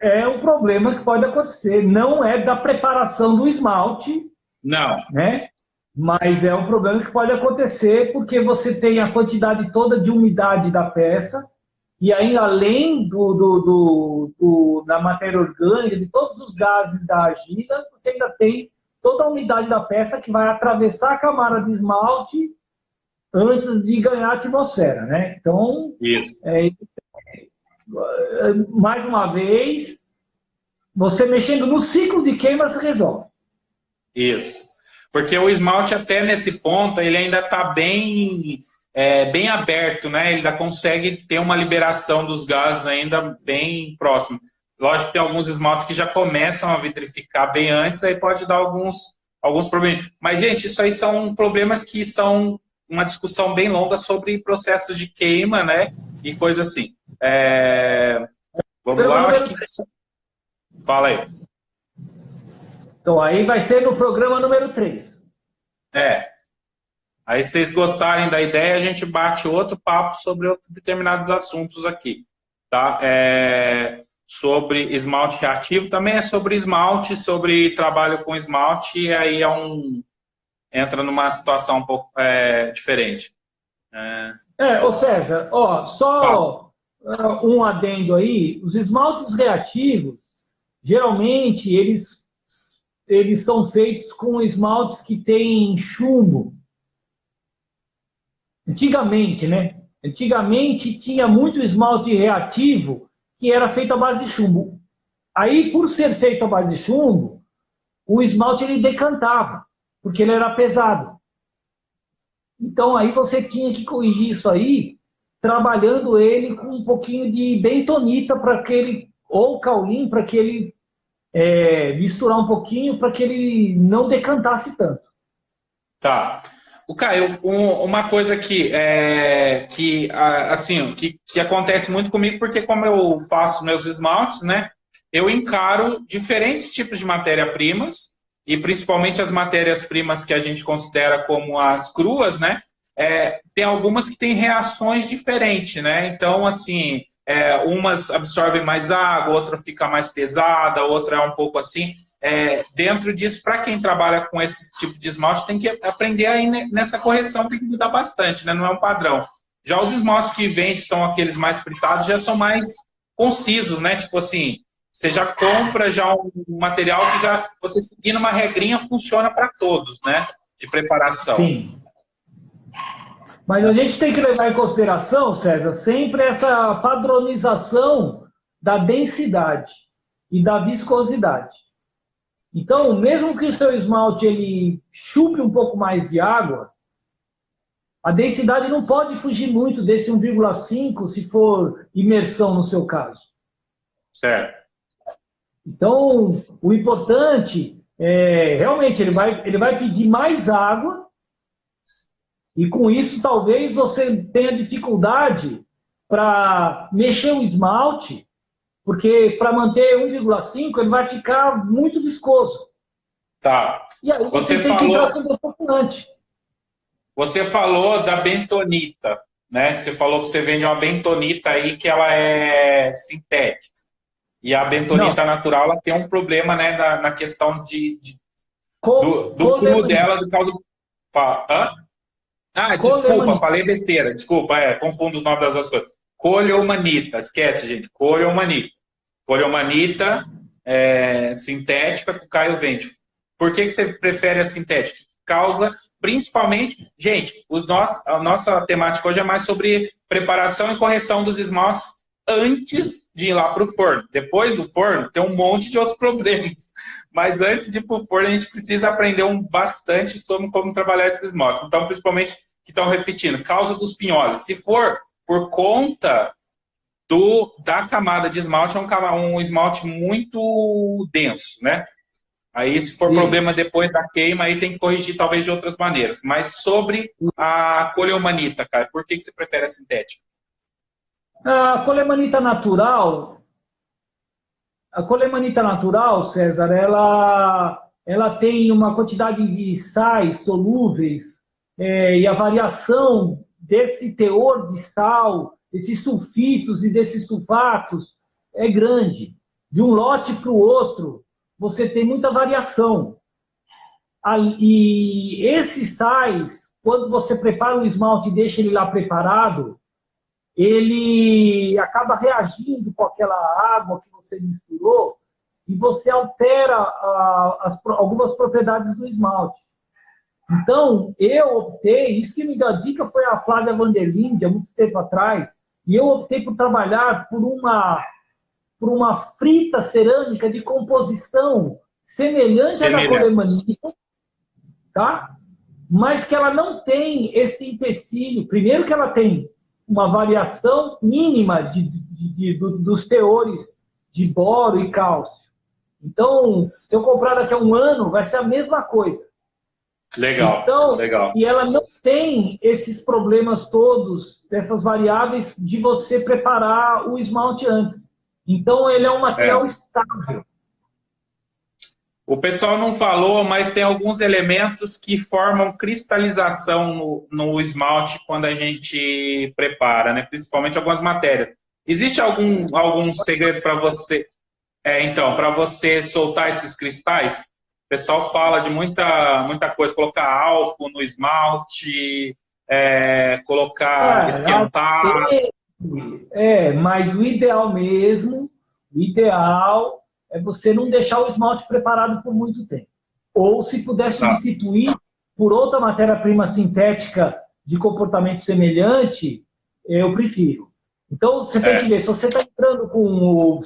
É um problema que pode acontecer. Não é da preparação do esmalte, Não. né? Mas é um problema que pode acontecer porque você tem a quantidade toda de umidade da peça e aí, além da matéria orgânica, de todos os gases da argila, você ainda tem toda a umidade da peça que vai atravessar a camada de esmalte antes de ganhar a atmosfera, né? Então, Isso. mais uma vez, você mexendo no ciclo de queima se resolve. Isso. Porque o esmalte, até nesse ponto, ele ainda está bem aberto, né? Ele ainda consegue ter uma liberação dos gases ainda bem próximo. Lógico que tem alguns esmaltes que já começam a vitrificar bem antes, aí pode dar alguns problemas. Mas, gente, isso aí são problemas que são uma discussão bem longa sobre processos de queima, né? E coisa assim. Vamos lá, acho que... Fala aí. Então, aí vai ser no programa número 3. Aí, se vocês gostarem da ideia, a gente bate outro papo sobre determinados assuntos aqui, tá? Sobre esmalte reativo, também é sobre esmalte, sobre trabalho com esmalte, e aí entra numa situação um pouco diferente. Ô César, só um adendo aí. Os esmaltes reativos, geralmente, eles são feitos com esmaltes que têm chumbo. Antigamente, né? Antigamente tinha muito esmalte reativo que era feito à base de chumbo. Aí, por ser feito à base de chumbo, o esmalte ele decantava, porque ele era pesado. Então, aí você tinha que corrigir isso aí, trabalhando ele com um pouquinho de bentonita para que ele, ou caolin, para que ele misturar um pouquinho, para que ele não decantasse tanto. Tá. O Caio, uma coisa assim, que acontece muito comigo, porque como eu faço meus esmaltes, né, eu encaro diferentes tipos de matéria-primas, e principalmente as matérias-primas que a gente considera como as cruas, né, tem algumas que têm reações diferentes, né? Então, assim, umas absorvem mais água, outra fica mais pesada, outra é um pouco assim. Dentro disso, para quem trabalha com esse tipo de esmalte, tem que aprender aí nessa correção, tem que mudar bastante, né? Não é um padrão. Já os esmaltes que vende são aqueles mais fritados, já são mais concisos, né? Tipo assim, você já compra já um material que já, você seguindo uma regrinha, funciona para todos, né? De preparação. Sim. Mas a gente tem que levar em consideração, César, sempre essa padronização da densidade e da viscosidade. Então, mesmo que o seu esmalte ele chupe um pouco mais de água, a densidade não pode fugir muito desse 1,5 se for imersão no seu caso. Certo. Então, o importante é, realmente, ele vai pedir mais água e com isso talvez você tenha dificuldade para mexer o esmalte, porque para manter 1,5 ele vai ficar muito viscoso. Tá. E aí você tem que ir para substante. Você falou da bentonita, né? Você falou que você vende uma bentonita aí que ela é sintética. E a bentonita natural ela tem um problema, né, na questão do cru dela, do causa. Hã? Desculpa, falei besteira. Desculpa, confundo os nomes das duas coisas. Coleomanita, esquece, gente. Coleomanita. Coleomanita sintética que o Caio vende. Por que você prefere a sintética? Causa, principalmente, gente, a nossa temática hoje é mais sobre preparação e correção dos esmaltes antes de ir lá para o forno. Depois do forno, tem um monte de outros problemas. Mas antes de ir para o forno, a gente precisa aprender bastante sobre como trabalhar esses esmaltes. Então, principalmente, que estão repetindo, causa dos pinhóis. Se for por conta da camada de esmalte, é um esmalte muito denso, né? Aí, se for problema depois da queima, aí tem que corrigir talvez de outras maneiras. Mas sobre a coleomanita, cara, por que você prefere a sintética? A coleomanita natural, César, ela tem uma quantidade de sais solúveis e a variação desse teor de sal, desses sulfitos e desses sulfatos é grande. De um lote para o outro, você tem muita variação. E esses sais, quando você prepara o esmalte e deixa ele lá preparado, ele acaba reagindo com aquela água que você misturou e você altera algumas propriedades do esmalte. Então, eu optei, isso que me deu a dica foi a Flávia Vanderlinde, há muito tempo atrás, e eu optei por trabalhar por uma frita cerâmica de composição semelhante à da coleomanita, tá? Mas que ela não tem esse empecilho. Primeiro que ela tem uma variação mínima dos teores de boro e cálcio. Então, se eu comprar daqui a um ano, vai ser a mesma coisa. Legal, então, legal. E ela não tem esses problemas todos, dessas variáveis de você preparar o esmalte antes. Então, ele é um material estável. O pessoal não falou, mas tem alguns elementos que formam cristalização no esmalte quando a gente prepara, né? Principalmente algumas matérias. Existe algum segredo para você? Então, para você soltar esses cristais? O pessoal fala de muita coisa, colocar álcool no esmalte, esquentar. Mas o ideal mesmo, é você não deixar o esmalte preparado por muito tempo. Ou, se puder substituir por outra matéria-prima sintética de comportamento semelhante, eu prefiro. Então, você tem que ver, se você está entrando com,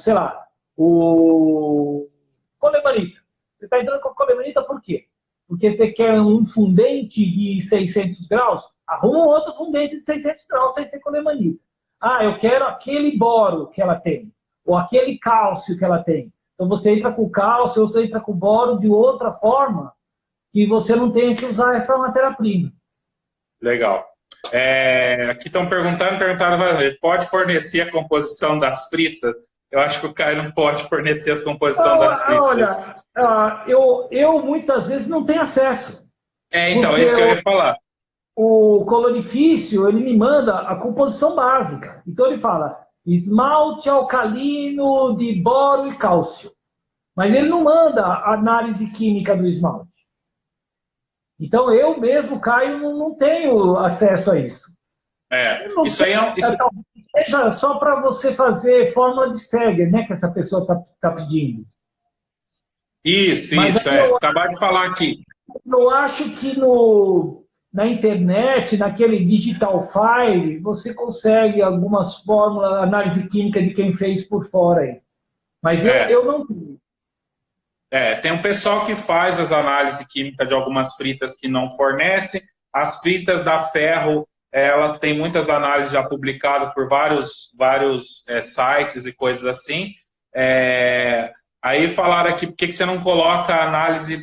o coleomanita. Você está entrando com a coleomanita por quê? Porque você quer um fundente de 600 graus? Arruma um outro fundente de 600 graus sem ser coleomanita. Eu quero aquele boro que ela tem, ou aquele cálcio que ela tem. Então, você entra com cálcio, ou você entra com boro de outra forma, que você não tenha que usar essa matéria-prima. Legal. Aqui estão perguntaram, pode fornecer a composição das fritas? Eu acho que o Caio não pode fornecer a composição das fritas. Olha, eu muitas vezes não tenho acesso. Então, é isso que eu ia falar. o colorifício, ele me manda a composição básica. Então ele fala esmalte alcalino de boro e cálcio. Mas ele não manda a análise química do esmalte. Então eu mesmo, Caio, não tenho acesso a isso. Isso aí é... Seja só para você fazer fórmula de Steger, né, que essa pessoa tá pedindo. Isso, acabar de falar aqui. Eu acho que na internet, naquele digital file, você consegue algumas fórmulas, análise química de quem fez por fora aí. Mas eu não tenho. Tem um pessoal que faz as análises químicas de algumas fritas que não fornece. As fritas da Ferro, elas têm muitas análises já publicadas por vários sites e coisas assim. Aí falaram aqui, por que você não coloca a análise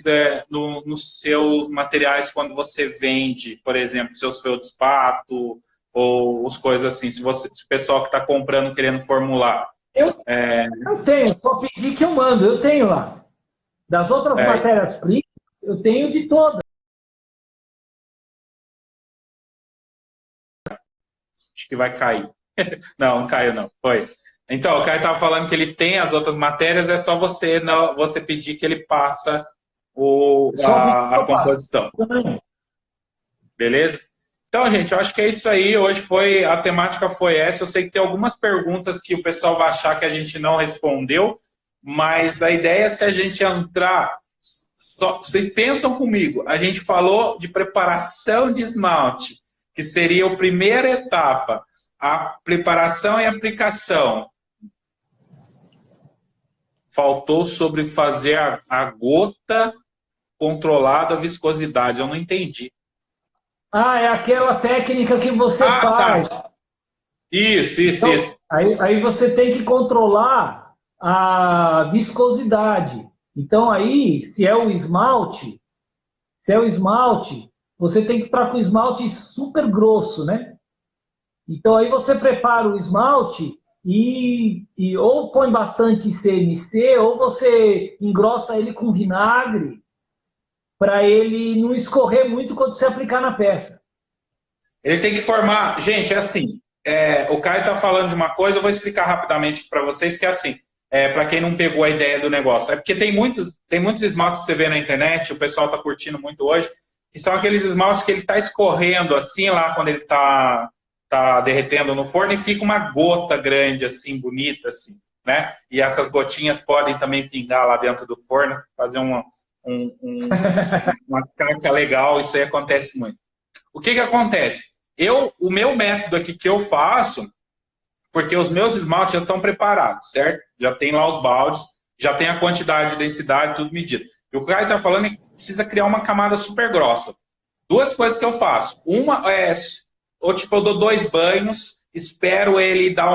nos seus materiais quando você vende, por exemplo, seus feldspato ou as coisas assim, se o pessoal que está comprando querendo formular. Eu tenho, só pedir que eu mando, eu tenho lá. Das outras matérias-primas, eu tenho de todas. Acho que vai cair. Não caiu não, foi. Então, o Caio estava falando que ele tem as outras matérias, é só você pedir que ele passa a composição. Beleza? Então, gente, eu acho que é isso aí. Hoje a temática foi essa. Eu sei que tem algumas perguntas que o pessoal vai achar que a gente não respondeu, mas a ideia é se a gente entrar... Vocês pensam comigo, a gente falou de preparação de esmalte, que seria a primeira etapa, a preparação e aplicação. Faltou sobre fazer a gota controlada a viscosidade. Eu não entendi. É aquela técnica que você faz. Tá. Isso. Aí você tem que controlar a viscosidade. Então aí, se é o esmalte, você tem que ir para o esmalte super grosso, né? Então aí você prepara o esmalte e ou põe bastante CMC, ou você engrossa ele com vinagre, para ele não escorrer muito quando você aplicar na peça. Ele tem que formar... Gente, é assim, o Caio está falando de uma coisa, eu vou explicar rapidamente para vocês, que é assim, para quem não pegou a ideia do negócio. É porque tem muitos esmaltes que você vê na internet, o pessoal está curtindo muito hoje, que são aqueles esmaltes que ele está escorrendo assim lá quando ele está derretendo no forno e fica uma gota grande, assim, bonita, assim, né? E essas gotinhas podem também pingar lá dentro do forno, fazer uma carca legal, isso aí acontece muito. O que acontece? O meu método aqui que eu faço, porque os meus esmaltes já estão preparados, certo? Já tem lá os baldes, já tem a quantidade, densidade, tudo medido. E o que o Caio está falando é que precisa criar uma camada super grossa. Duas coisas que eu faço. Uma eu dou 2 banhos, espero ele dar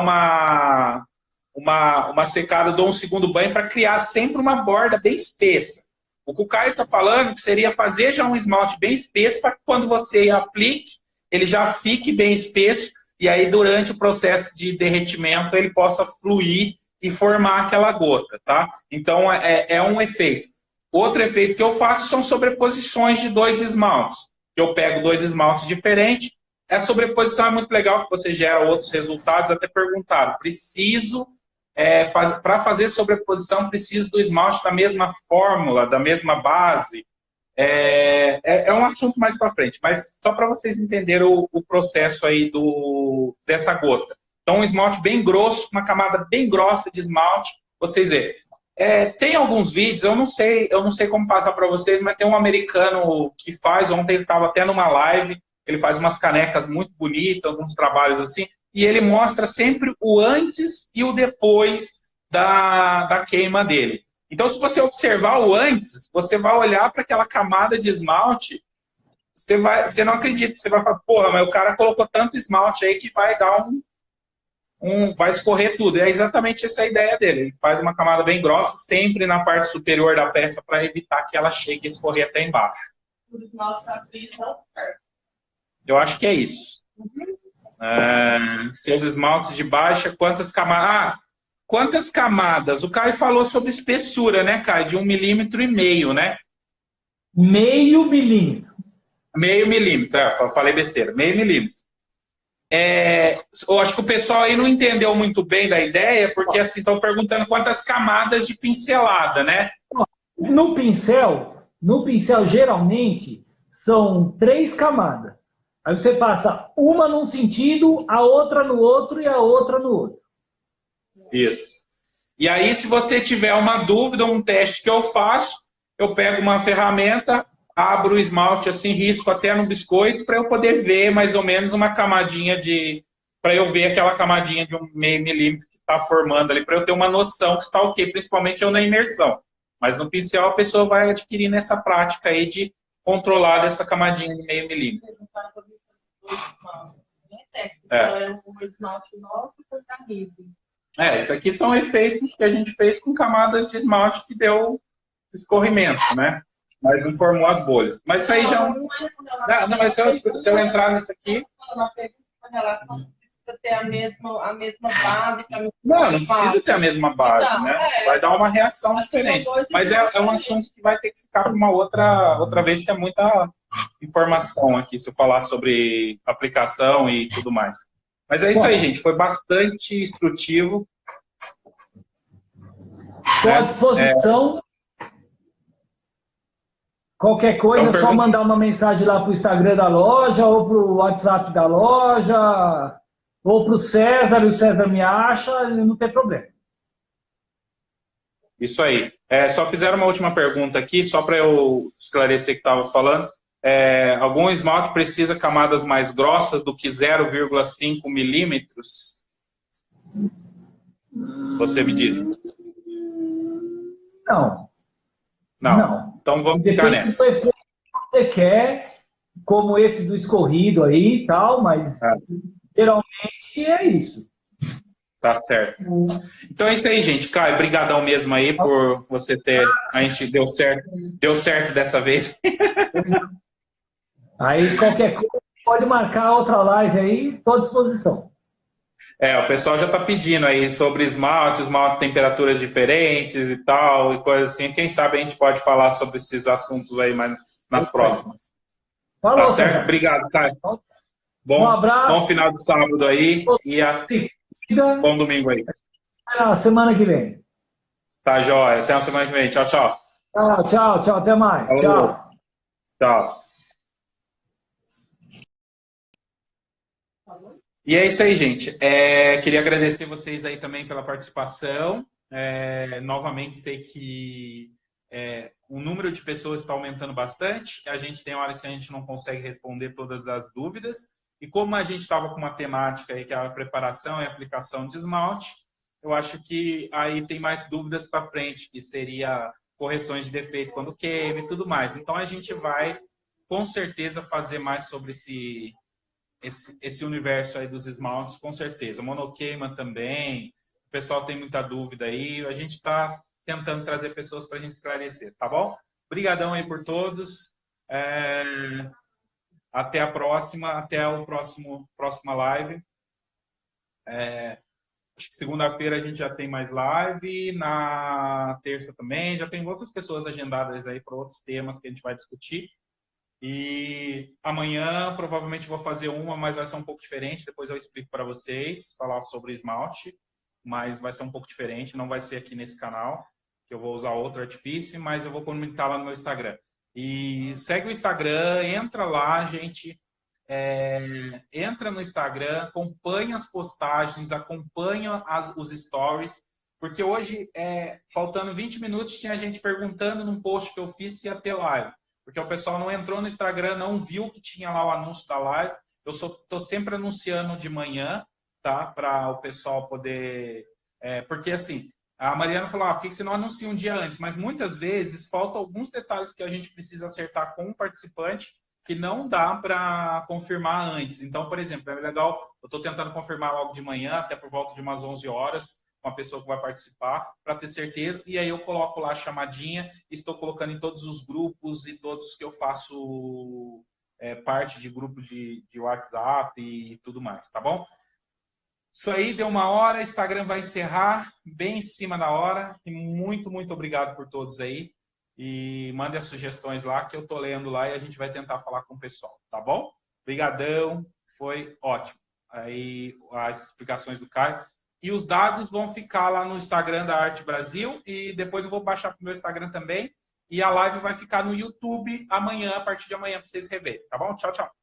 uma secada, dou um segundo banho para criar sempre uma borda bem espessa. O que o Caio está falando que seria fazer já um esmalte bem espesso para que quando você aplique, ele já fique bem espesso e aí durante o processo de derretimento ele possa fluir e formar aquela gota, tá? Então é um efeito. Outro efeito que eu faço são sobreposições de 2 esmaltes. Eu pego 2 esmaltes diferentes. A sobreposição é muito legal, que você gera outros resultados. Até perguntaram, para fazer sobreposição, preciso do esmalte da mesma fórmula, da mesma base. É um assunto mais para frente, mas só para vocês entenderem o processo aí dessa gota. Então, um esmalte bem grosso, uma camada bem grossa de esmalte, vocês verem. Tem alguns vídeos, eu não sei como passar para vocês, mas tem um americano que faz, ontem ele estava até numa live, ele faz umas canecas muito bonitas, uns trabalhos assim, e ele mostra sempre o antes e o depois da queima dele. Então, se você observar o antes, você vai olhar para aquela camada de esmalte, você não acredita, você vai falar, porra, mas o cara colocou tanto esmalte aí que vai dar vai escorrer tudo. É exatamente essa a ideia dele. Ele faz uma camada bem grossa, sempre na parte superior da peça, para evitar que ela chegue a escorrer até embaixo. Os esmaltes da frita não certo. Eu acho que é isso. Seus esmaltes de baixa, quantas camadas? Quantas camadas? O Caio falou sobre espessura, né, Caio? De 1,5 mm, né? Meio milímetro. Meio milímetro, falei besteira, meio milímetro. Eu acho que o pessoal aí não entendeu muito bem da ideia, porque assim, estão perguntando quantas camadas de pincelada, né? No pincel geralmente são 3 camadas. Aí você passa uma num sentido, a outra no outro e a outra no outro. Isso. E aí, se você tiver uma dúvida, um teste que eu faço, eu pego uma ferramenta, abro o esmalte assim, risco até no biscoito, para eu poder ver mais ou menos uma camadinha de... para eu ver aquela camadinha de um meio milímetro que está formando ali, para eu ter uma noção que está ok, principalmente eu na imersão. Mas no pincel a pessoa vai adquirindo essa prática aí de controlar essa camadinha de meio milímetro. Um esmalte nosso com carniça. Isso aqui são efeitos que a gente fez com camadas de esmalte que deu escorrimento, né? Mas não formou as bolhas. Mas isso aí já... Não, mas se eu entrar nisso aqui... Com relação, precisa ter a mesma base. Não precisa ter a mesma base, então, né? Vai dar uma reação diferente. Mas é um assunto que vai ter que ficar para uma outra vez, que é muita informação aqui, se eu falar sobre aplicação e tudo mais. Mas é isso aí, gente. Foi bastante instrutivo. Estou à disposição. Qualquer coisa, então, é só mandar uma mensagem lá para o Instagram da loja, ou para o WhatsApp da loja, ou para o César, e o César me acha, não tem problema. Isso aí. Só fizeram uma última pergunta aqui, só para eu esclarecer o que estava falando. Algum esmalte precisa camadas mais grossas do que 0,5 milímetros? Você me diz. Não. Então vamos ficar nessa. Depende do que você quer, como esse do escorrido aí e tal, mas geralmente é isso. Tá certo. Então é isso aí, gente. Caio, brigadão mesmo aí por você ter... A gente deu certo dessa vez. Aí qualquer coisa pode marcar outra live aí, estou à disposição. O pessoal já está pedindo aí sobre esmalte temperaturas diferentes e tal, e coisas assim. Quem sabe a gente pode falar sobre esses assuntos aí mais nas próximas. Falou, tá certo? Obrigado, Caio. Um abraço. Bom final de sábado aí e bom domingo aí. Até a semana que vem. Tá, jóia. Até a semana que vem. Tchau, tchau. Tchau. Até mais. Falou. Tchau. E é isso aí, gente. Queria agradecer vocês aí também pela participação. Novamente, sei que o número de pessoas está aumentando bastante. A gente tem hora que a gente não consegue responder todas as dúvidas. E como a gente estava com uma temática aí, que é a preparação e aplicação de esmalte, eu acho que aí tem mais dúvidas para frente, que seria correções de defeito quando queima e tudo mais. Então, a gente vai, com certeza, fazer mais sobre esse universo aí dos esmaltes, com certeza. Monoqueima também, o pessoal tem muita dúvida aí, a gente está tentando trazer pessoas para a gente esclarecer, tá bom? Obrigadão aí por todos, até a próxima, até a próxima live. Acho que segunda-feira a gente já tem mais live, na terça também, já tem outras pessoas agendadas aí para outros temas que a gente vai discutir. E amanhã provavelmente vou fazer uma, mas vai ser um pouco diferente. Depois eu explico para vocês, falar sobre esmalte, mas vai ser um pouco diferente. Não vai ser aqui nesse canal, que eu vou usar outro artifício, mas eu vou comunicar lá no meu Instagram. E segue o Instagram, entra lá, gente. Entra no Instagram, acompanha as postagens, acompanha os stories, porque hoje, faltando 20 minutos, tinha gente perguntando num post que eu fiz se ia ter live. Porque o pessoal não entrou no Instagram, não viu que tinha lá o anúncio da live. Eu estou sempre anunciando de manhã, tá? Para o pessoal poder... porque, assim, a Mariana falou, por que você não anuncia um dia antes? Mas, muitas vezes, faltam alguns detalhes que a gente precisa acertar com o participante que não dá para confirmar antes. Então, por exemplo, é legal, eu estou tentando confirmar logo de manhã, até por volta de umas 11 horas, uma pessoa que vai participar, para ter certeza, e aí eu coloco lá a chamadinha, estou colocando em todos os grupos e todos que eu faço parte de grupo de WhatsApp e tudo mais, tá bom? Isso aí, deu uma hora, Instagram vai encerrar bem em cima da hora, e muito, muito obrigado por todos aí. e mandem as sugestões lá, que eu estou lendo lá e a gente vai tentar falar com o pessoal, tá bom? Obrigadão, foi ótimo. Aí as explicações do Caio. E os dados vão ficar lá no Instagram da Arte Brasil e depois eu vou baixar para o meu Instagram também. E a live vai ficar no YouTube amanhã, a partir de amanhã, para vocês reverem, tá bom? Tchau, tchau.